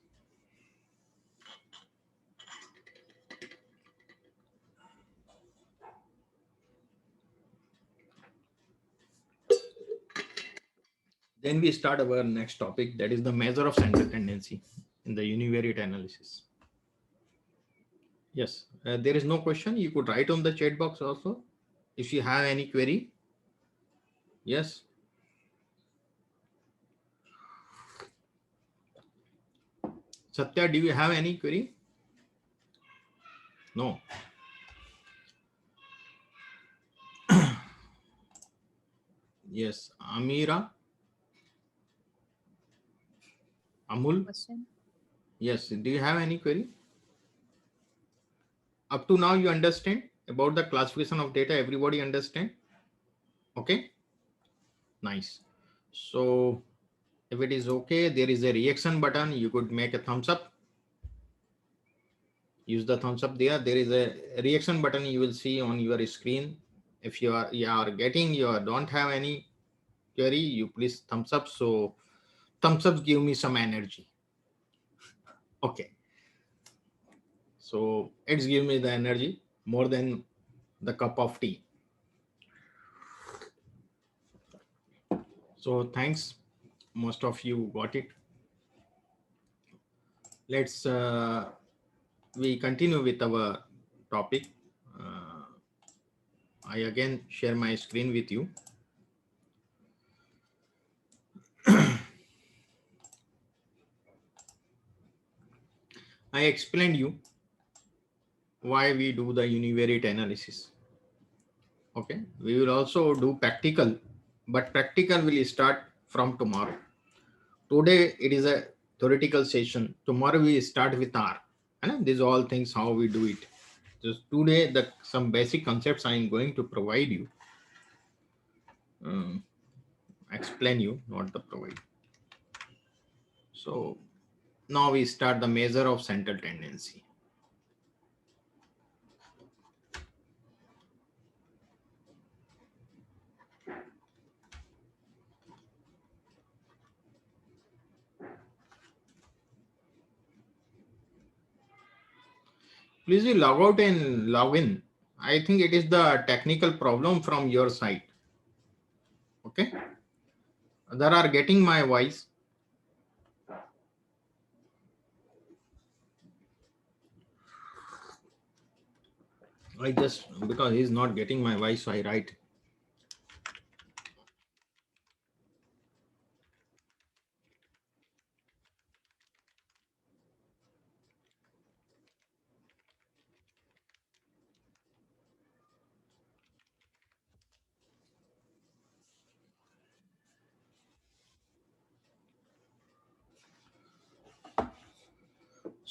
Then we start our next topic, that is the measure of center tendency in the univariate analysis. Yes, there is no question. You could write on the chat box also if you have any query. Yes. Satya, do you have any query? No. Yes, Amira. Amul. Question. Yes, do you have any query? Up to now you understand about the classification of data, everybody understand? Okay, nice. So if it is okay, there is a reaction button, you could make a thumbs up. Use the thumbs up there. There is a reaction button you will see on your screen. If you are getting, you don't have any query, you please thumbs up. So thumbs ups give me some energy. Okay. So it's give me the energy more than the cup of tea. So thanks. Most of you got it. Let's we continue with our topic. Uh, I again share my screen with you. I explained you why we do the univariate analysis. Okay, we will also do practical, but practical will start from tomorrow. Today it is a theoretical session. Tomorrow we start with R. And these all things how we do it. Just today, some basic concepts I am going to provide you. Explain you, not the provide. So now we start the measure of central tendency. Please you log out and log in. I think it is the technical problem from your side. Okay. There are getting my voice. I just, because he's not getting my voice, so I write.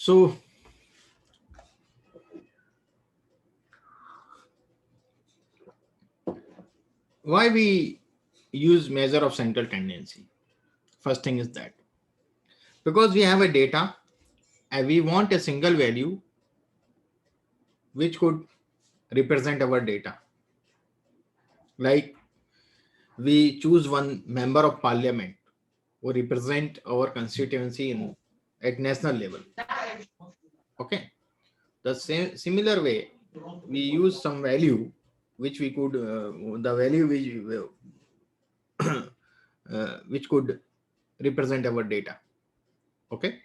So why we use measure of central tendency? First thing is that because we have a data and we want a single value which could represent our data. Like we choose one member of parliament who represent our constituency at national level. Okay. The same similar way, we use some value which we could, the value which could represent our data. Okay.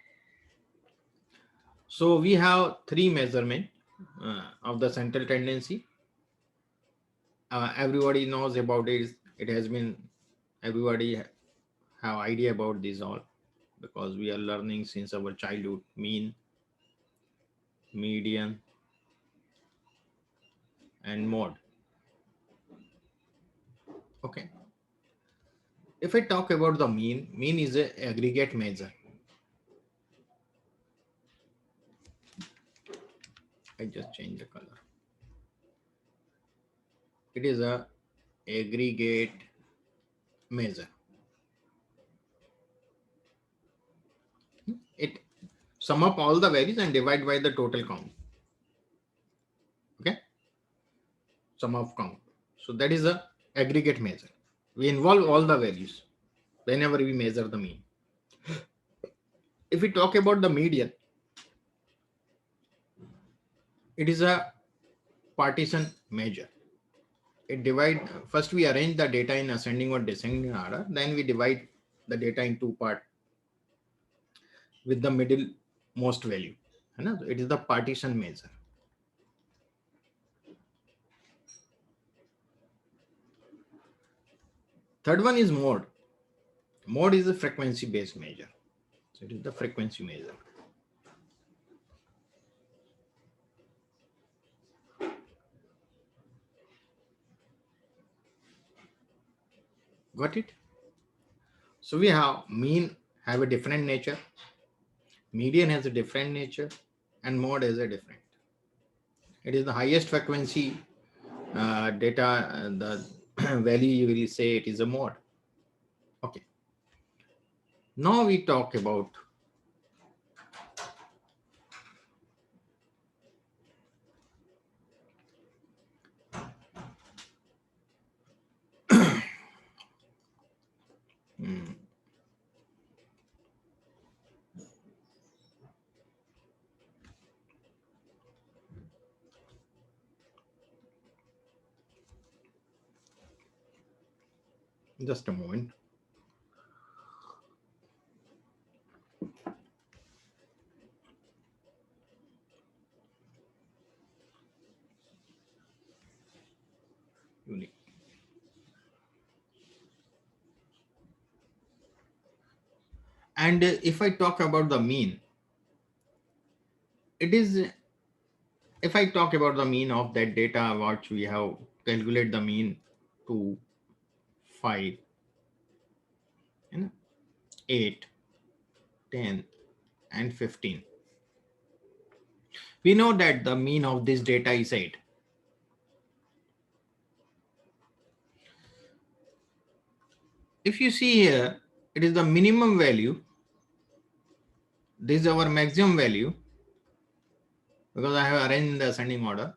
So we have three measurement of the central tendency. Everybody knows about it. It has been, everybody have idea about this all because we are learning since our childhood. Mean, median, and mode. Okay. If I talk about the mean is a aggregate measure. I just change the color. It is a aggregate measure. It sum up all the values and divide by the total count. Okay. Sum of count. So that is a aggregate measure. We involve all the values whenever we measure the mean. If we talk about the median, it is a partition measure. It divide, first we arrange the data in ascending or descending order, then we divide the data in two parts with the middle most value. It is the partition measure. Third one is mode. Mode is a frequency based measure. So it is the frequency measure. Got it? So we have mean have a different nature, median has a different nature, and mode has a different. It is the highest frequency data, the value you will say it is a mode. Okay. Now we talk about just a moment. unique. And if I talk about the mean, it is, if I talk about the mean of that data, what we have calculate the mean to 5, 8, 10, and 15. We know that the mean of this data is 8. If you see here, it is the minimum value. This is our maximum value because I have arranged in the ascending order.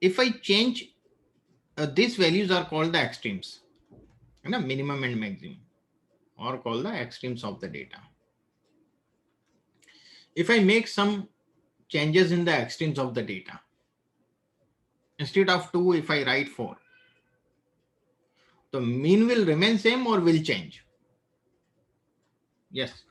If I change, these values are called the extremes, minimum and maximum, or called the extremes of the data. If I make some changes in the extremes of the data, instead of 2, if I write 4, the mean will remain same or will change? Yes.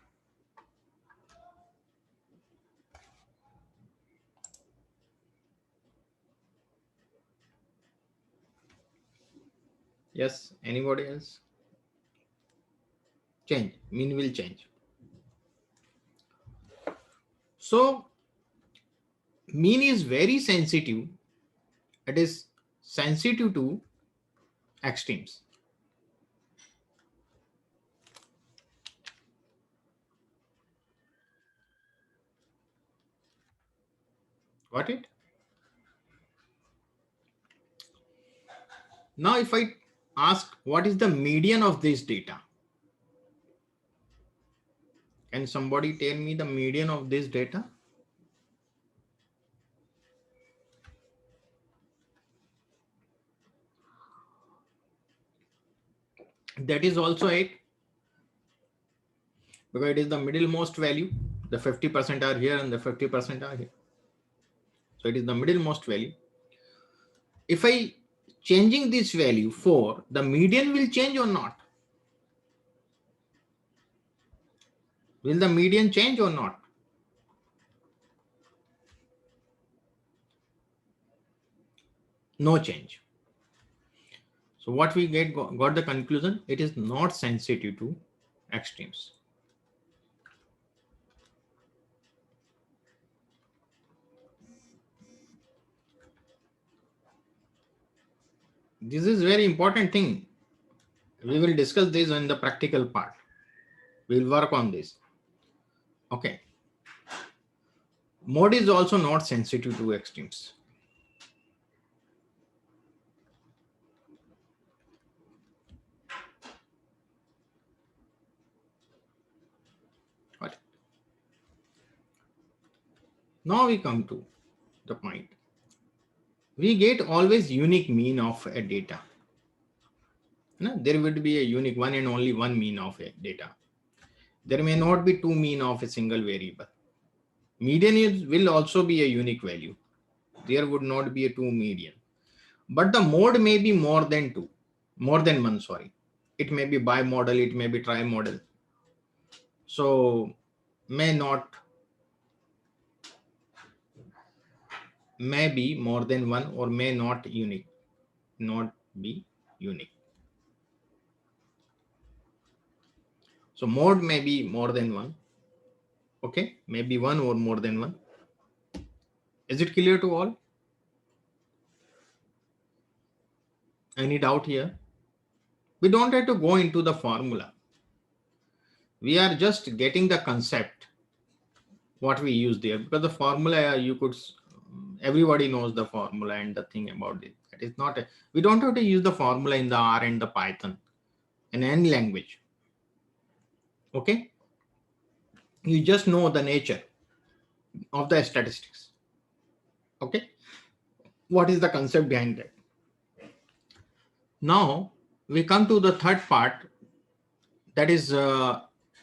Yes. Anybody else? Change. Mean will change. So mean is very sensitive. It is sensitive to extremes. Got it? Now, if I ask what is the median of this data, can somebody tell me the median of this data? That is also 8, because it is the middlemost value. The 50% are here and the 50% are here. So it is the middlemost value. If I changing this value 4, the median will change or not? Will the median change or not? No change. So what we got the conclusion, it is not sensitive to extremes. This is very important thing. We will discuss this in the practical part. We will work on this. Okay. Mode is also not sensitive to extremes. Got it. Now we come to the point. We get always unique mean of a data. There would be a unique one and only one mean of a data. There may not be two mean of a single variable. Median will also be a unique value. There would not be a two median. But the mode may be more than one, sorry. It may be bimodal, it may be trimodal. So may be more than one, or may not be unique. So mode may be more than one. Okay, maybe one or more than one. Is it clear to all? Any doubt here? We don't have to go into the formula. We are just getting the concept, what we use there, because the formula everybody knows the formula and the thing about it. That is not we don't have to use the formula in the R and the Python in any language. Okay, you just know the nature of the statistics. Okay, what is the concept behind that? Now we come to the third part, that is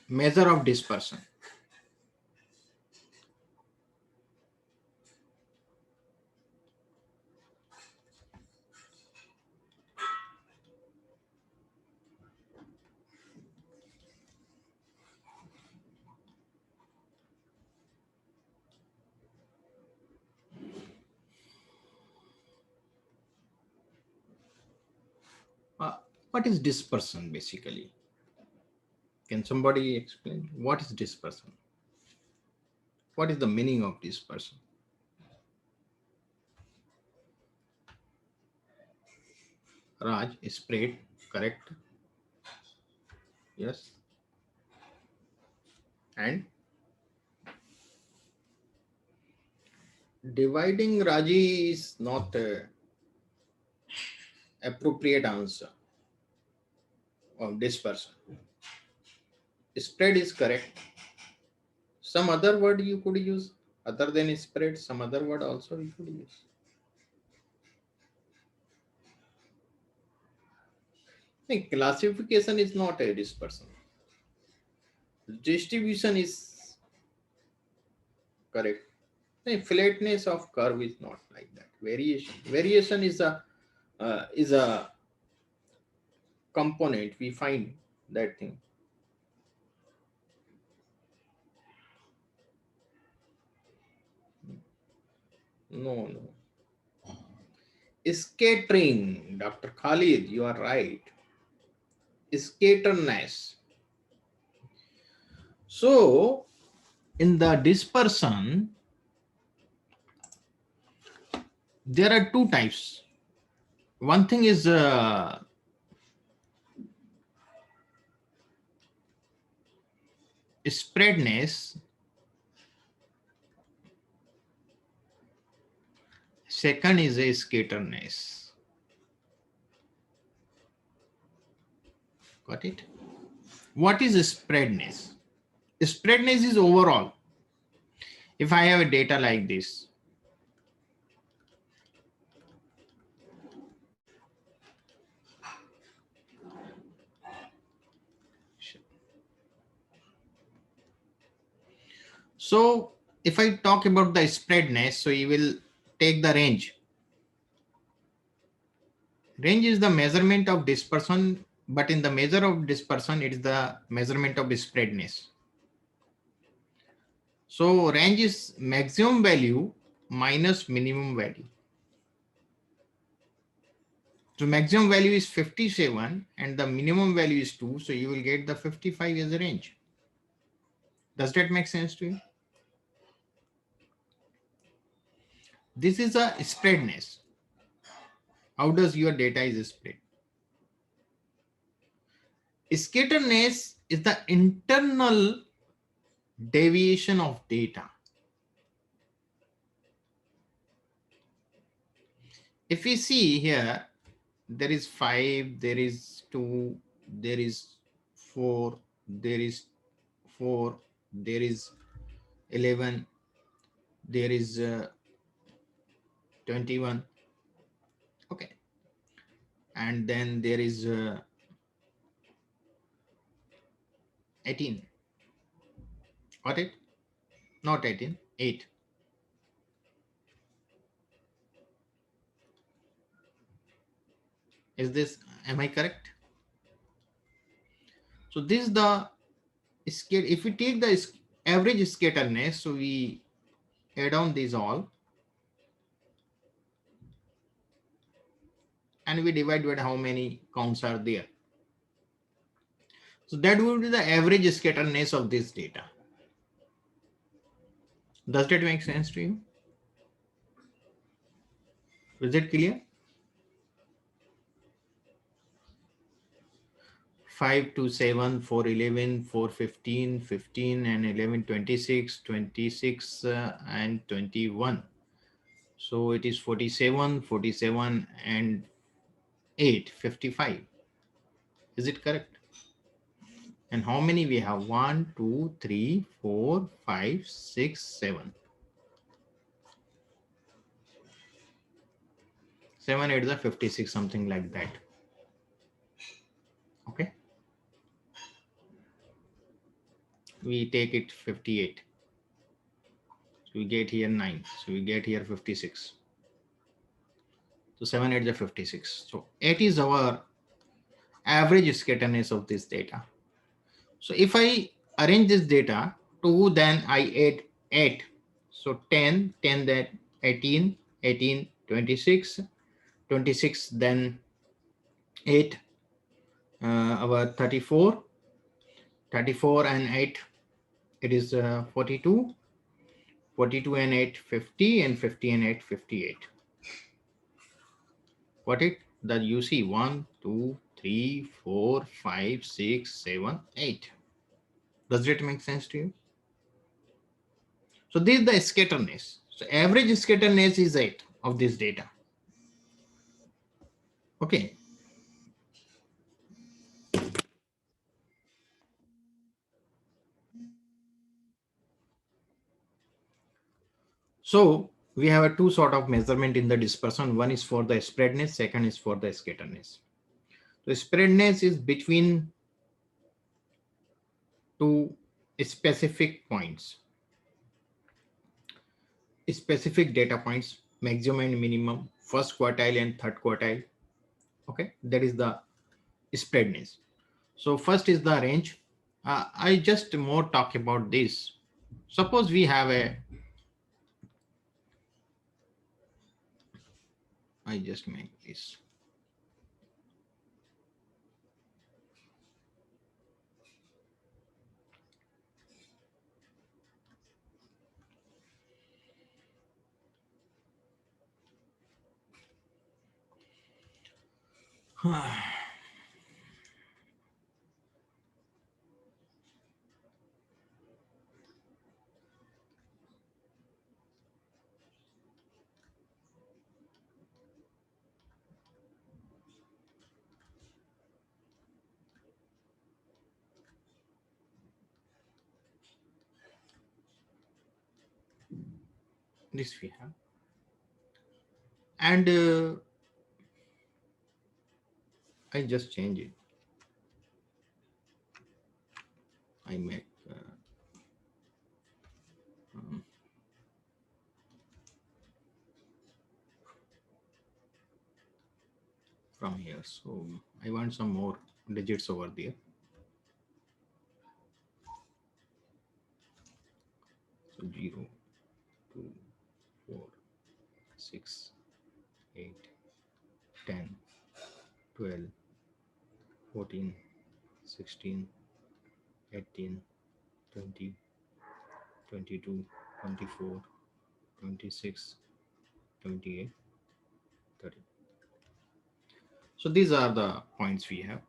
measure of dispersion. What is dispersion basically? Can somebody explain what is dispersion? What is the meaning of dispersion? Raj, spread, correct? Yes. And dividing, Raji, is not a appropriate answer of dispersion. Spread is correct. Some other word you could use other than spread, some other word also you could use. think classification is not a dispersion. Distribution is correct. Flatness of curve is not like that. Variation is a component. We find that thing. No. Scattering, Dr. Khalid, you are right. Scatterness. So, in the dispersion, there are two types. One thing is spreadness. Second is a scatterness. Got it? What is spreadness? Spreadness is overall. If I have a data like this, so if I talk about the spreadness, so you will take the range. Range is the measurement of dispersion, but in the measure of dispersion, it is the measurement of spreadness. So range is maximum value minus minimum value. So maximum value is 57 and the minimum value is 2. So you will get the 55 as a range. Does that make sense to you? This is a spreadness. How does your data is spread? Scatterness is the internal deviation of data. If we see here, there is 5, there is 2, there is 4, there is 4, there is 11, there is 21. Okay. And then there is 18. Got it? Not 18, 8. Is this, am I correct? So this is the scale. If we take the average scatterness, so we add on these all and we divide by how many counts are there. So that would be the average scatterness of this data. Does that make sense to you? Is it clear? 5 to 7, 4, 11, 4, 15, 15 and 11, 26, 26 and 21. So it is 47, 47 and 8, 55. Is it correct? And how many we have? 1, 2, 3, 4, 5, 6, 7. 7, 8 is 56, something like that. Okay. We take it 58. So we get here 9. So we get here 56. So 7, 8 is 56. So 8 is our average scatterness of this data. So if I arrange this data, 2, then I add 8. So 10, 10, then 18, 18, 26, 26, then 8, our 34 and 8, it is 42, 42 and 8 50, and 50 and 8 58. Got it? That you see 1 2 3 4 5 6 7 8. Does it make sense to you? So this is the scatterness. So average scatterness is 8 of this data. Okay. So we have a two sort of measurement in the dispersion. One is for the spreadness, second is for the scatterness. The spreadness is between two specific points, specific data points, maximum and minimum, first quartile and third quartile. Okay, that is the spreadness. So first is the range. I just more talk about this. Suppose we have a, I just make this. This we have, and I just change it. I make from here. So I want some more digits over there. So 0, 2, 4, 6, 8, 10, 12, 14, 16, 18, 20, 22, 24, 26, 28, 30. So these are the points we have.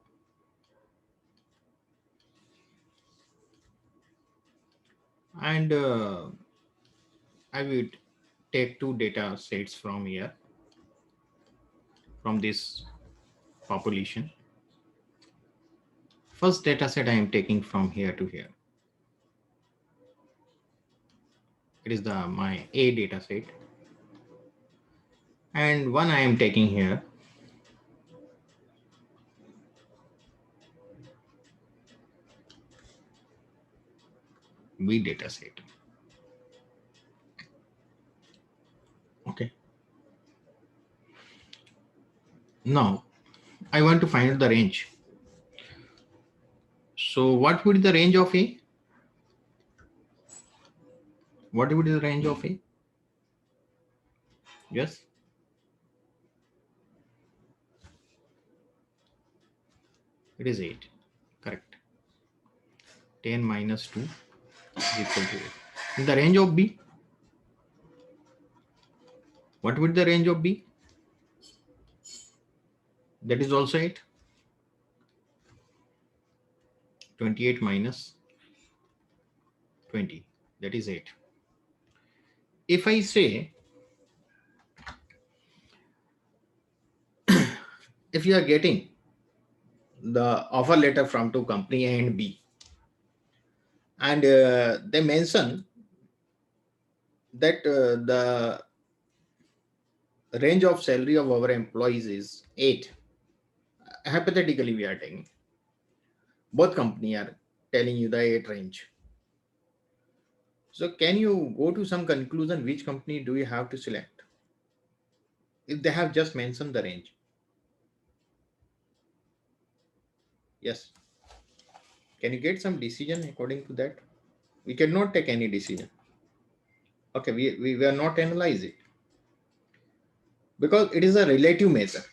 And I would take two data sets from here, from this population. First data set I am taking from here to here. It is my A data set. And one I am taking here. B data set. Okay. Now I want to find out the range. So what would be the range of A? What would be the range of A? Yes. It is 8. Correct. 10 minus 2 is equal to 8. In the range of B, what would the range of B? That is also 8. 28 minus 20, that is 8. If I say, if you are getting the offer letter from two company A and B, and they mention that the range of salary of our employees is 8. Hypothetically, we are taking, both company are telling you the 8 range. So can you go to some conclusion which company do you have to select if they have just mentioned the range? Yes. Can you get some decision according to that? We cannot take any decision. Okay, we will not analyze it because it is a relative measure.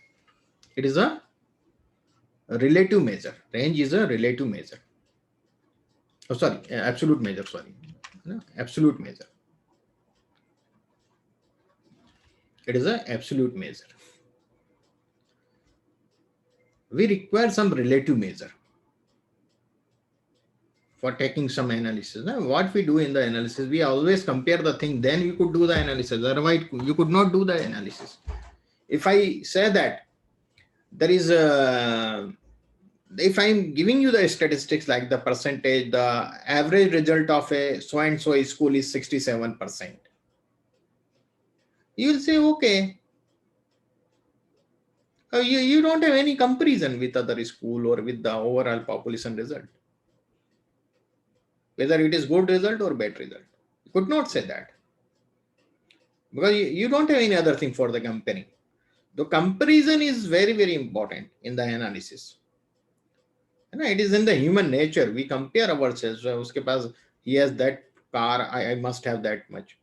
It is a A relative measure. Range is a relative measure. Oh, sorry, absolute measure. Sorry, no, absolute measure. It is an absolute measure. We require some relative measure for taking some analysis. Now, what we do in the analysis, we always compare the thing, then you could do the analysis. Otherwise, you could not do the analysis. If I say that there is a, if I'm giving you the statistics like the percentage, the average result of a so and so school is 67%. You will say, okay, you don't have any comparison with other school or with the overall population result. Whether it is good result or bad result. You could not say that. Because you don't have any other thing for the comparing. The comparison is very, very important in the analysis. It is in the human nature. We compare ourselves. Uske paas, he has that car, I must have that much.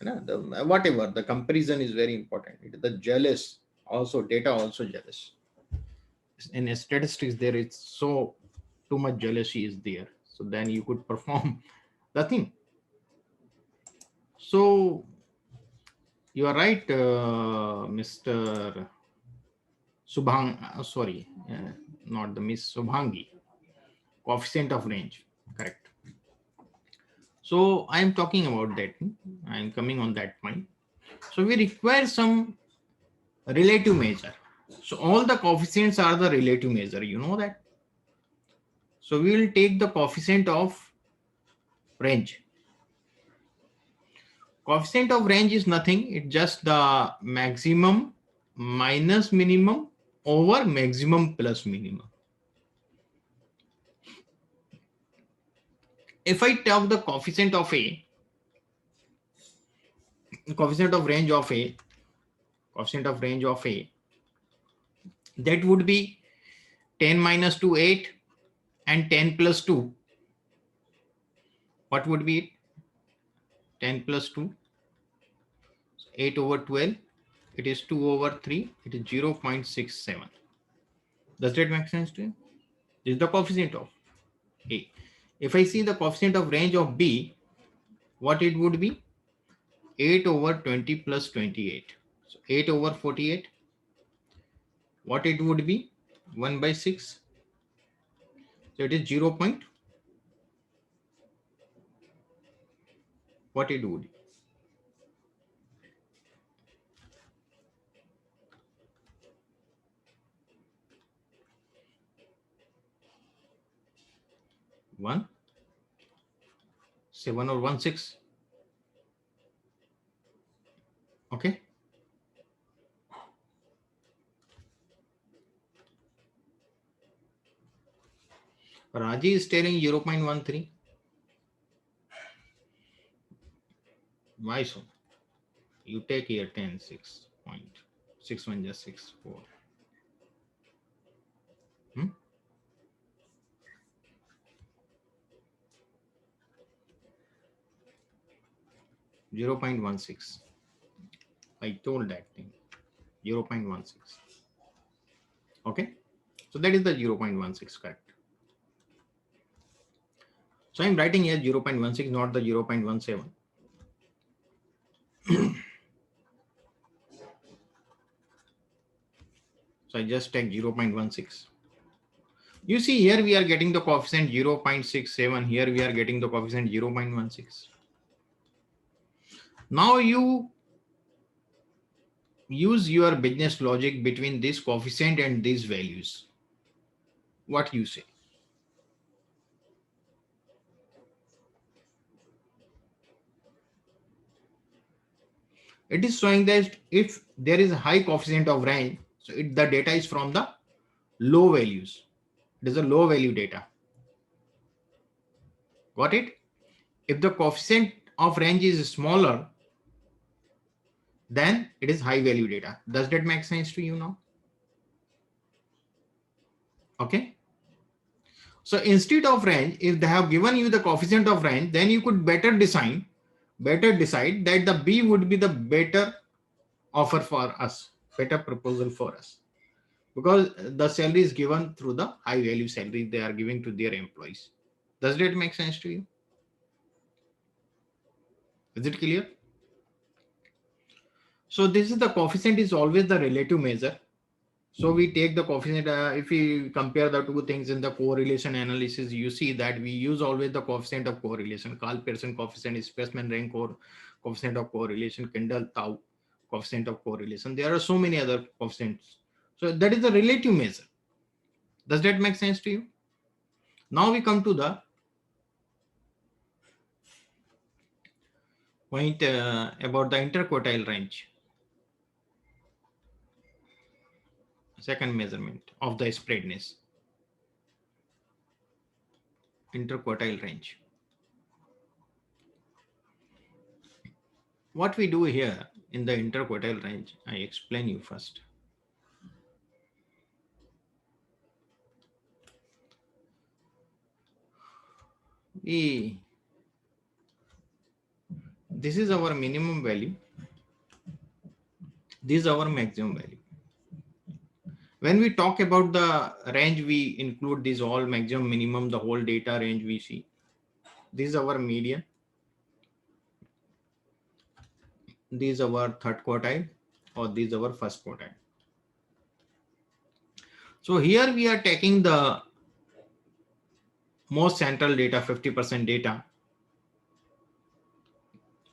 Whatever, the comparison is very important. The jealous, also data also jealous. In statistics, there is so too much jealousy is there. So then you could perform the thing. So you are right, Mr. Subhang, not the Miss Subhangi. Coefficient of range, correct. So I am talking about that. I am coming on that point. So we require some relative measure. So all the coefficients are the relative measure, you know that. So we will take the coefficient of range. Coefficient of range is nothing. It's just the maximum minus minimum over maximum plus minimum. If I talk the coefficient of A, coefficient of range of A, that would be 10 minus 2, 8, and 10 plus 2. What would be it? 10 plus 2, 8 over 12. It is 2 over 3. It is 0.67. Does that make sense to you? This is the coefficient of A. If I see the coefficient of range of B, what it would be? 8 over 20 plus 28. So 8 over 48. What it would be? 1 by 6. So it is 0. What it would be? One, 7 or 1, 6. Okay. Raji is telling 0.13. Why so? You take here 10, 6.61 just 6, 4. 0.16. I told that thing. 0.16. Okay. So that is the 0.16, correct. So I'm writing here 0.16, not the 0.17. So I just take 0.16. You see here we are getting the coefficient 0.67. Here we are getting the coefficient 0.16. Now you use your business logic between this coefficient and these values. What you say? It is showing that if there is a high coefficient of range, so the data is from the low values. It is a low value data. Got it? If the coefficient of range is smaller, then it is high value data. Does that make sense to you now? Okay. So instead of range, if they have given you the coefficient of range, then you could better decide that the B would be the better offer for us, better proposal for us. because the salary is given through the high value salary they are giving to their employees. Does that make sense to you? Is it clear? So this is the coefficient is always the relative measure. So we take the coefficient, if we compare the two things in the correlation analysis, you see that we use always the coefficient of correlation, Karl Pearson coefficient, Spaceman rank or coefficient of correlation, Kendall tau coefficient of correlation. There are so many other coefficients. So that is the relative measure. Does that make sense to you? Now we come to the point about the interquartile range. Second measurement of the spreadness. Interquartile range. What we do here in the interquartile range, I explain you first. This is our minimum value. This is our maximum value. When we talk about the range, we include this all maximum, minimum, the whole data range we see. This is our median. This is our third quartile, or this is our first quartile. So here we are taking the most central data, 50% data,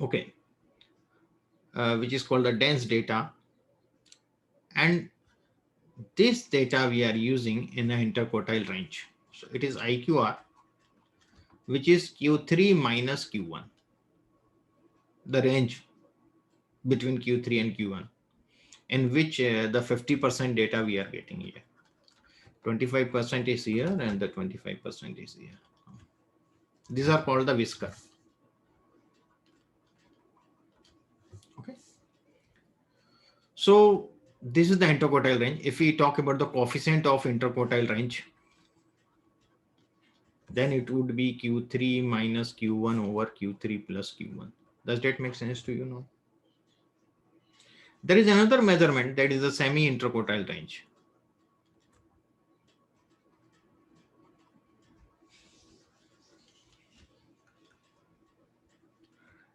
okay, which is called the dense data. And this data we are using in an interquartile range. So it is IQR, which is Q3 minus Q1, the range between Q3 and Q1, in which the 50% data we are getting here. 25% is here and the 25% is here. These are called the whisker. Okay. So this is the interquartile range. If we talk about the coefficient of interquartile range, then it would be Q3 minus Q1 over Q3 plus Q1. Does that make sense to you now? There is another measurement, that is the semi-interquartile range.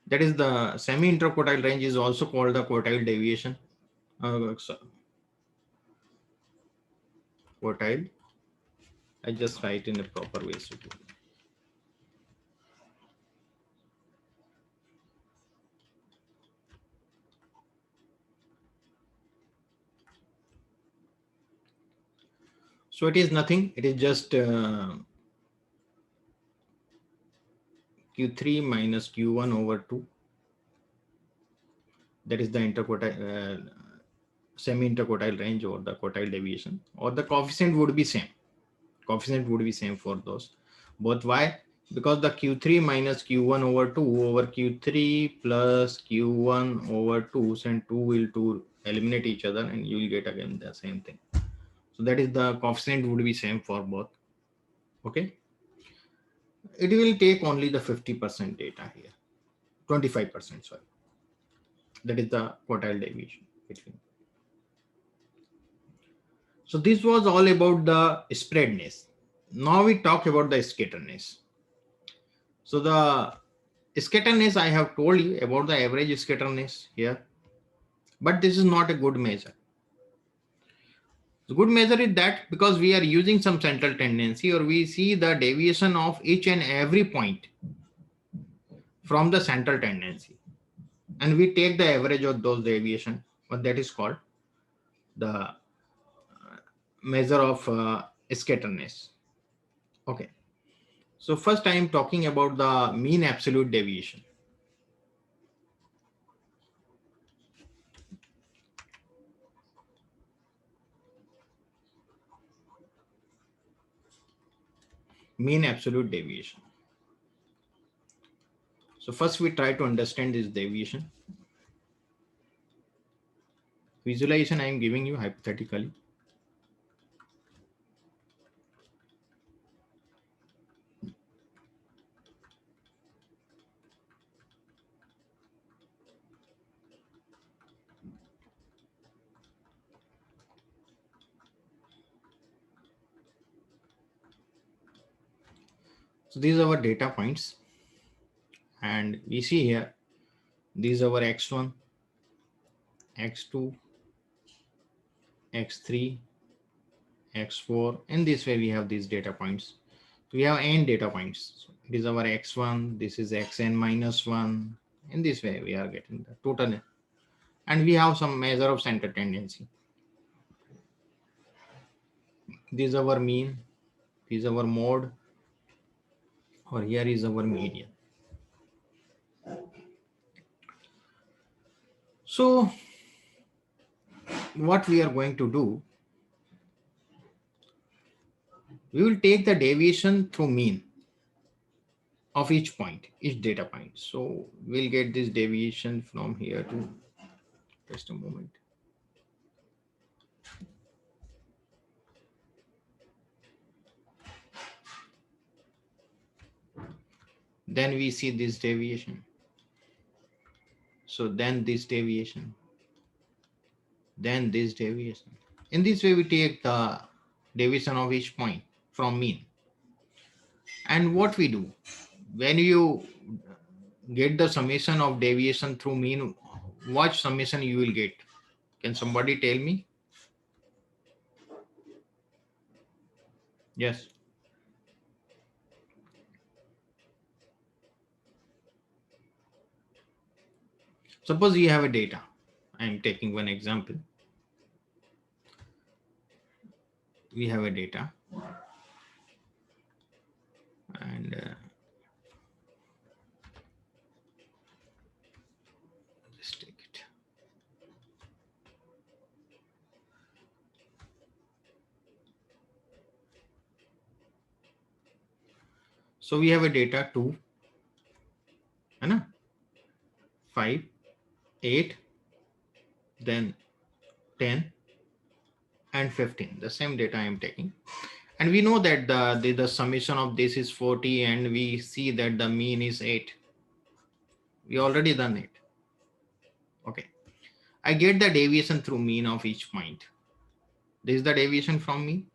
That is the semi-interquartile range is also called the quartile deviation. Quartile. I just write in a proper way. So it is nothing. It is just Q3 minus Q1 over 2. That is the interquartile, semi-interquartile range or the quartile deviation, or the coefficient would be same. Coefficient would be same for those. Both. Why? Because the Q3 minus Q1 over 2 over Q3 plus Q1 over 2, and 2 will eliminate each other and you will get again the same thing. So that is the coefficient would be same for both. Okay. It will take only the 50% data here. 25%, sorry. That is the quartile deviation between. So this was all about the spreadness. Now we talk about the scatterness. So the scatterness, I have told you about the average scatterness here, but this is not a good measure. The good measure is that because we are using some central tendency, or we see the deviation of each and every point from the central tendency, and we take the average of those deviation, but that is called the measure of scatterness. Okay. So first I am talking about the mean absolute deviation. Mean absolute deviation. So first we try to understand this deviation. Visualization I am giving you hypothetically. So these are our data points. And we see here, these are our x1, x2, x3, x4. In this way, we have these data points. So we have n data points. So it is our x1, this is xn minus 1. In this way, we are getting the total. And we have some measure of center tendency. This is our mean, this is our mode, or here is our median. So what we are going to do, we will take the deviation through mean of each point, each data point. So we'll get this deviation from here to, just a moment. Then we see this deviation. So then this deviation, then this deviation. In this way, we take the deviation of each point from mean. And what we do, when you get the summation of deviation through mean, what summation you will get? Can somebody tell me? Yes. Suppose you have a data. I am taking one example. We have a data. And let's take it. So we have a data 2, 5, 8, then 10 and 15. The same data I am taking. And we know that the summation of this is 40, and we see that the mean is 8. We already done it. Okay. I get the deviation through mean of each point. This is the deviation from mean,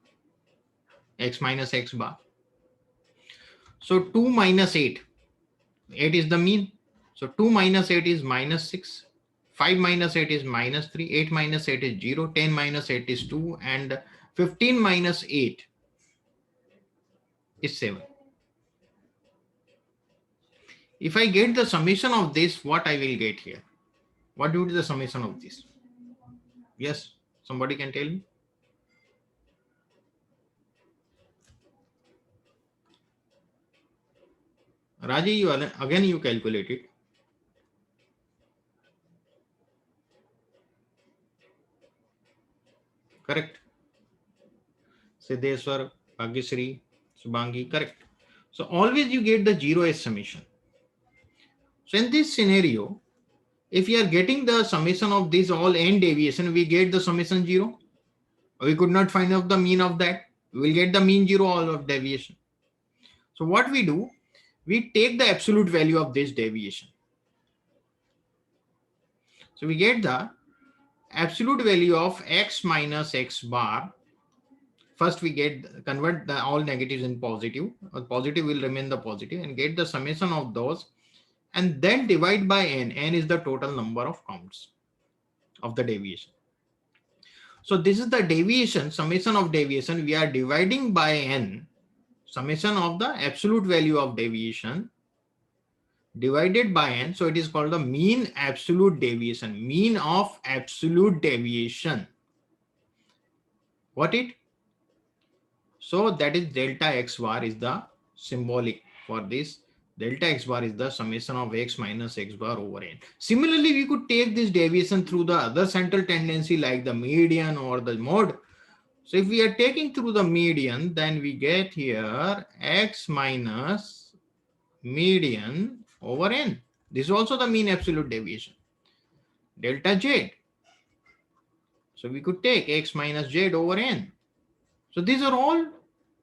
x minus x bar. So 2 minus 8, 8 is the mean. So 2 minus 8 is minus 6. 5 minus 8 is minus 3. 8 minus 8 is 0. 10 minus 8 is 2. And 15 minus 8 is 7. If I get the summation of this, what I will get here? What would be the summation of this? Yes, somebody can tell me. Raji, you calculate it. Correct. Siddheswar, Bhagyasri, Subhangi, correct. So always you get the 0th summation. So in this scenario, if you are getting the summation of this all n deviation, we get the summation 0. We could not find out the mean of that. We will get the mean 0 all of deviation. So what we do, we take the absolute value of this deviation. So we get the absolute value of x minus x bar. First we convert the all negatives in positive. Positive will remain the positive, and get the summation of those, and then divide by n. N is the total number of counts of the deviation. So this is the deviation, summation of deviation. We are dividing by n, summation of the absolute value of deviation divided by n. So it is called the mean absolute deviation, mean of absolute deviation. What it? So that is delta x bar is the symbolic for this. Delta x bar is the summation of x minus x bar over n. Similarly, we could take this deviation through the other central tendency like the median or the mode. So if we are taking through the median, then we get here x minus median over n. This is also the mean absolute deviation. Delta z. So we could take x minus z over n. So these are all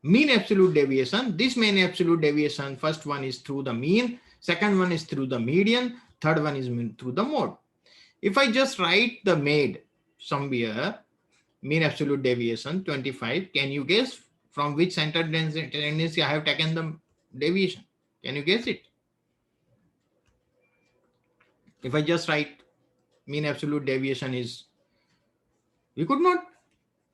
mean absolute deviation. This mean absolute deviation, first one is through the mean, second one is through the median, third one is through the mode. If I just write the made somewhere, mean absolute deviation 25, can you guess from which central tendency I have taken the deviation? Can you guess it? If I just write mean absolute deviation is, you could not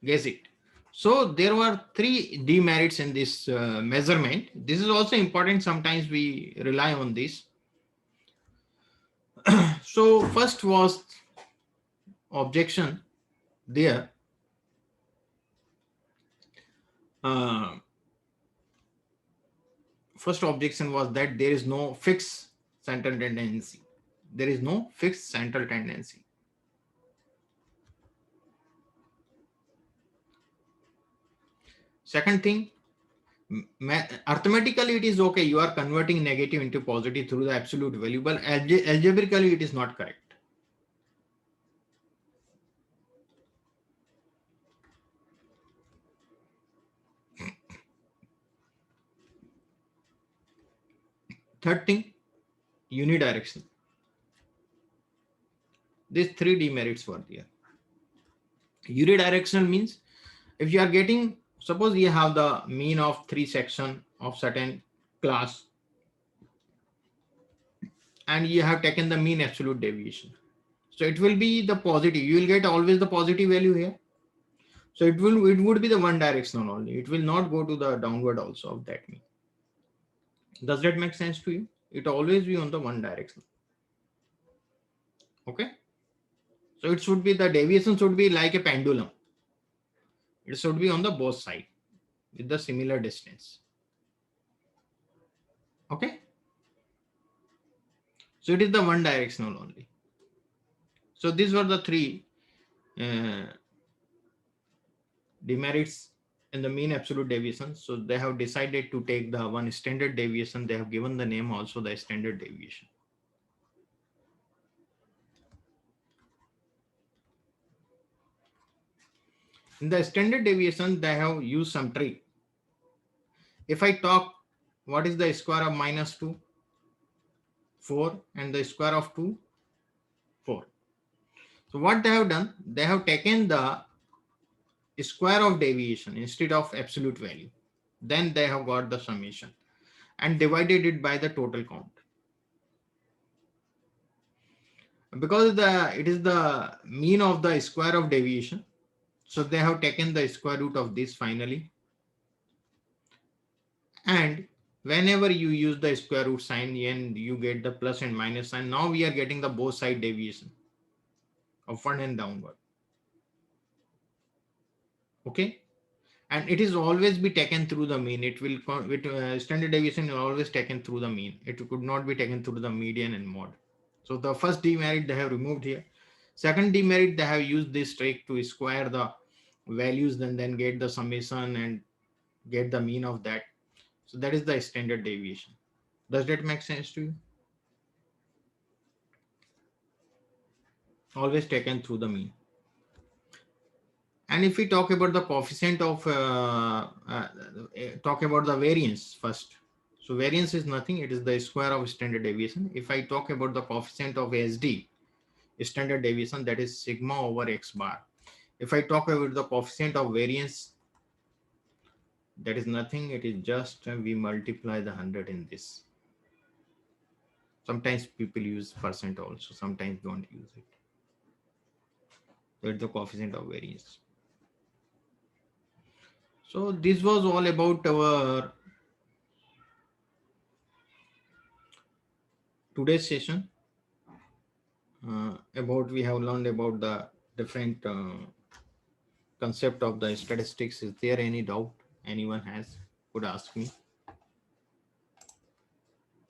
guess it. So there were three demerits in this measurement. This is also important. Sometimes we rely on this. So first was objection there. First objection was that there is no fixed central tendency. There is no fixed central tendency. Second thing, arithmetically it is okay. You are converting negative into positive through the absolute value, but algebraically it is not correct. Third thing, unidirectional. These three demerits were there. Unidirectional means if you are getting, suppose you have the mean of 3 section of certain class and you have taken the mean absolute deviation. So it will be the positive. You will get always the positive value here. So it would be the one directional only. It will not go to the downward also of that mean. Does that make sense to you? It always be on the one direction. Okay. So it should be, the deviation should be like a pendulum. It should be on the both side with the similar distance. Okay. So it is the one directional only. So these were the three demerits in the mean absolute deviation. So they have decided to take the one standard deviation. They have given the name also the standard deviation. In the standard deviation, they have used some trick. If I talk, what is the square of -2? 4, and the square of 2? 4. So what they have done, they have taken the square of deviation instead of absolute value. Then they have got the summation and divided it by the total count. Because it is the mean of the square of deviation, so they have taken the square root of this finally. And whenever you use the square root sign and you get the plus and minus sign, now we are getting the both side deviation, upward and downward. Okay. And it is always be taken through the mean. It will, standard deviation is always taken through the mean. It could not be taken through the median and mode. So the first demerit they have removed here. Second demerit, they have used this trick to square the values and then get the summation and get the mean of that. So that is the standard deviation. Does that make sense to you? Always taken through the mean. And if we talk about the coefficient of, talk about the variance first. So variance is nothing. It is the square of standard deviation. If I talk about the coefficient of SD, standard deviation, that is sigma over x bar. If I talk about the coefficient of variance, that is nothing. It is just we multiply the 100 in this. Sometimes people use percent also. Sometimes don't use it. That's the coefficient of variance. So this was all about our today's session. We have learned about the different concept of the statistics. Is there any doubt anyone has? Could ask me.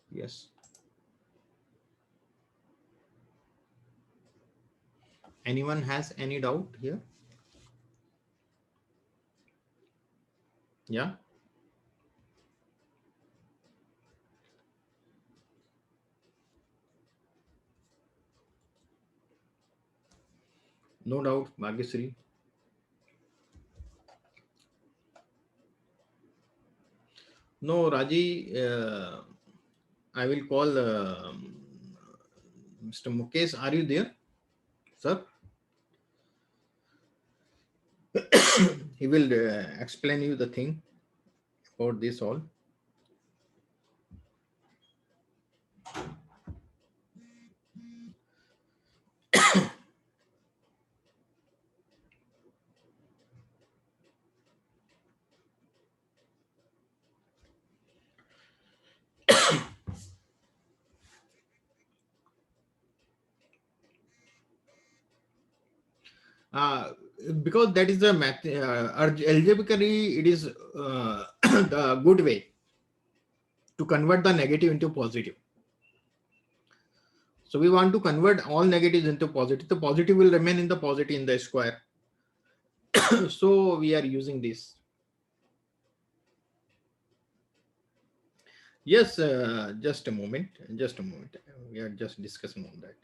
Yes. Anyone has any doubt here? Yeah. No doubt, Bhagyasri. No, Raji, I will call Mr. Mukesh. Are you there, sir? He will explain you the thing about this all. Because that is the math. Algebraically, it is the good way to convert the negative into positive. So we want to convert all negatives into positive. The positive will remain in the positive in the square. So we are using this. Yes, just a moment. Just a moment. We are just discussing on that.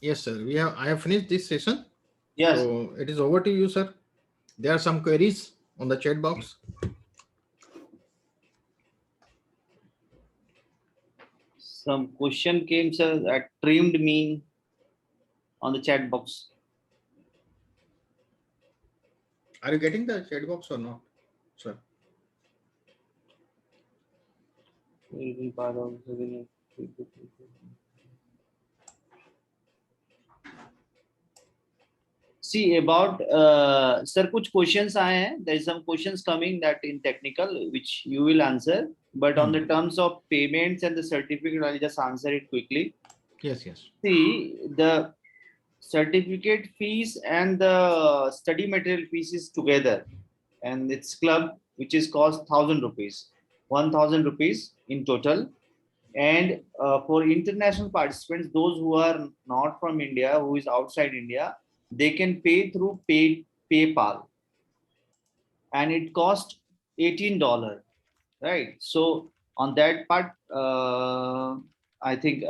Yes, sir. I have finished this session. Yes. So it is over to you, sir. There are some queries on the chat box. Some question came, sir, that trimmed mean on the chat box. Are you getting the chat box or not, sir? Will be part of the- See about sir, कुछ questions आए हैं. There is some questions coming that in technical which you will answer, but on the terms of payments and the certificate, I'll just answer it quickly. Yes, yes. See, the certificate fees and the study material fees is together, and it's club which is cost 1,000 rupees, 1,000 rupees in total. And for international participants, those who are not from India, who is outside India, they can pay through PayPal, and it cost $18, right? So on that part, I think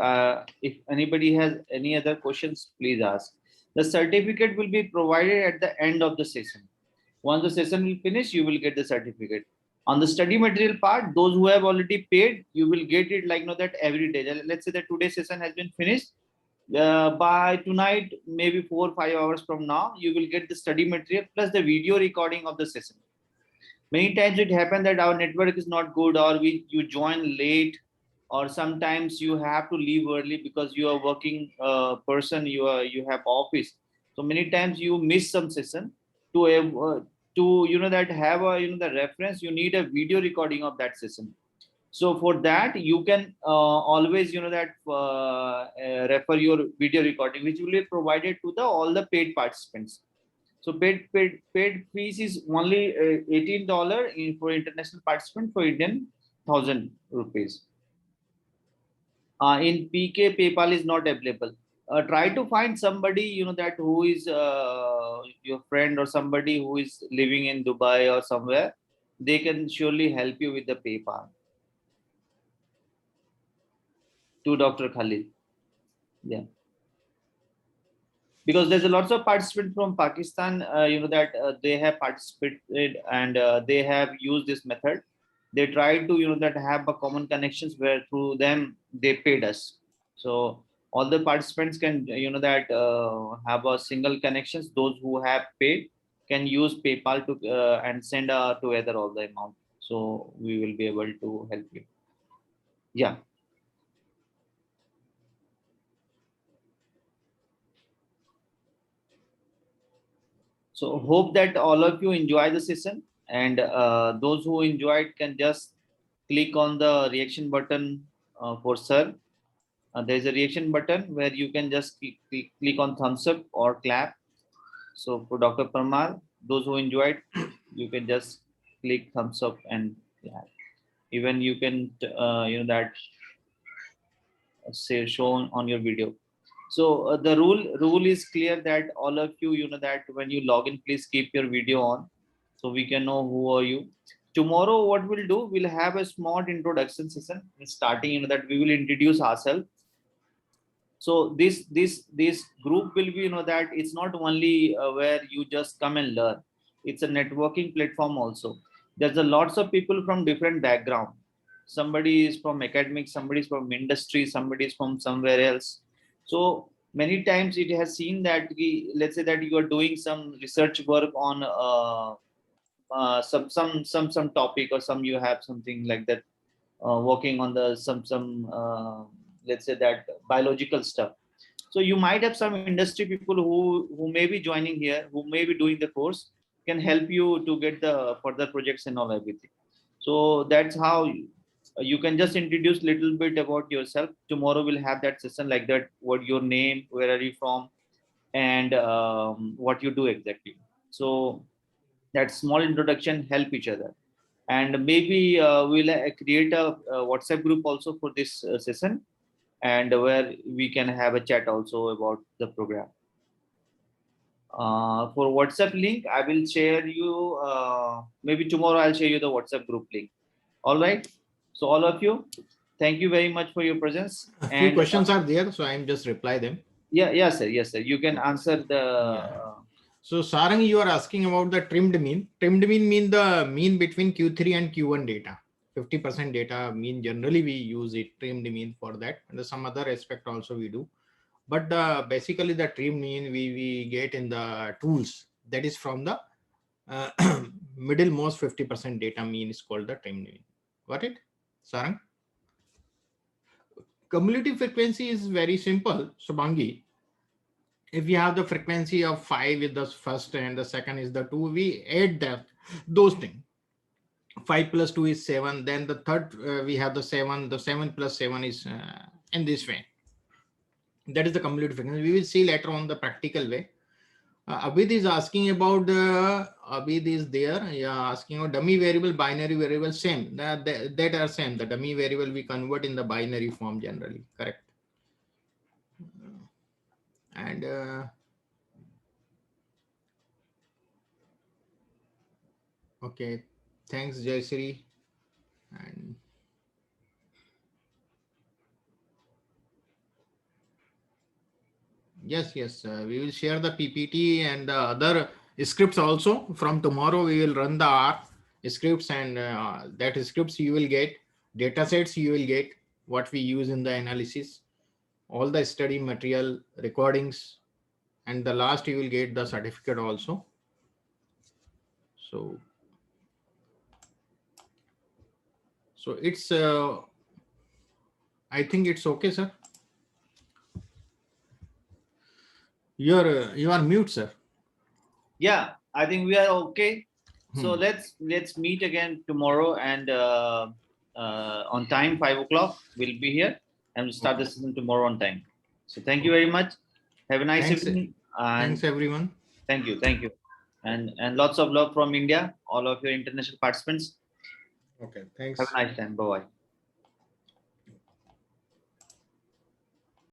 if anybody has any other questions, please ask. The certificate will be provided at the end of the session. Once the session will finish, you will get the certificate. On the study material part, those who have already paid, you will get it like that every day. Let's say that today's session has been finished. By tonight, maybe 4 or 5 hours from now, you will get the study material plus the video recording of the session. Many times it happens that our network is not good, or you join late, or sometimes you have to leave early because you are working person, you have office. So many times you miss some session. To that have a the reference, you need a video recording of that session. So for that you can always refer your video recording, which will be provided to the all the paid participants. So paid fees is only $18 for international participant, for Indian 1,000 rupees. In PK, PayPal is not available. Try to find somebody that who is your friend, or somebody who is living in Dubai or somewhere. They can surely help you with the PayPal. To Dr. Khalid, yeah. Because there's a lots of participants from Pakistan, they have participated, and they have used this method. They tried to that have a common connections where through them they paid us. So all the participants can have a single connections. Those who have paid can use PayPal to and send together all the amount. So we will be able to help you. Yeah. So hope that all of you enjoy the session, and those who enjoyed can just click on the reaction button for sir. There's a reaction button where you can just click on thumbs up or clap. So for Dr. Parmar, those who enjoyed, you can just click thumbs up and clap. Even you can that say shown on your video. So the rule is clear that all of you that when you log in, please keep your video on, so we can know who are you. tomorrow what we'll do, we'll have a small introduction session starting in that we will introduce ourselves. So this group will be, that it's not only where you just come and learn. It's a networking platform also. There's a lots of people from different background. Somebody is from academics, somebody is from industry, somebody is from somewhere else. So many times it has seen that let's say that you are doing some research work on some topic, or some you have something like that, working on the some let's say that biological stuff. So you might have some industry people who may be joining here, who may be doing the course, can help you to get the further projects and all everything. So that's how you can just introduce little bit about yourself. Tomorrow we'll have that session like that. What your name, where are you from, and what you do exactly. So that small introduction help each other. And maybe we'll create a WhatsApp group also for this session, and where we can have a chat also about the program. For WhatsApp link, I will share you, maybe tomorrow I'll share you the WhatsApp group link. All right. So all of you, thank you very much for your presence. A few questions are there, so I'm just reply them. Yes, sir. Yes, sir. You can answer the. Yeah. So Sarang, you are asking about the trimmed mean. Trimmed mean mean the mean between Q3 and Q1 data. 50% data mean, generally we use it, trimmed mean for that. And some other aspect also we do. But basically the trimmed mean we get in the tools. That is from the middlemost 50% data mean is called the trimmed mean. Got it, Sarang? Cumulative frequency is very simple, Subhangi. If we have the frequency of 5 with the first and the second is the 2, we add those things. 5 plus 2 is 7. Then the third we have the 7. The 7 plus 7 is in this way. That is the cumulative frequency. We will see later on the practical way. Abid is asking about Abid is there. Yeah, asking about dummy variable, binary variable, same. That are same. The dummy variable we convert in the binary form generally. Correct. And okay, thanks Jayshree. And yes, we will share the PPT and the other scripts also. From tomorrow we will run the R scripts, and that scripts you will get, data sets you will get, what we use in the analysis, all the study material, recordings, and the last you will get the certificate also. So it's I think it's okay, sir. You are mute, sir. Yeah, I think we are okay. So let's meet again tomorrow, and on time, 5 o'clock we'll be here, and we'll start the session tomorrow on time. So thank you very much. Have a nice evening. Thanks everyone. Thank you, and lots of love from India, all of your international participants. Okay, thanks. Have a nice time. Bye bye.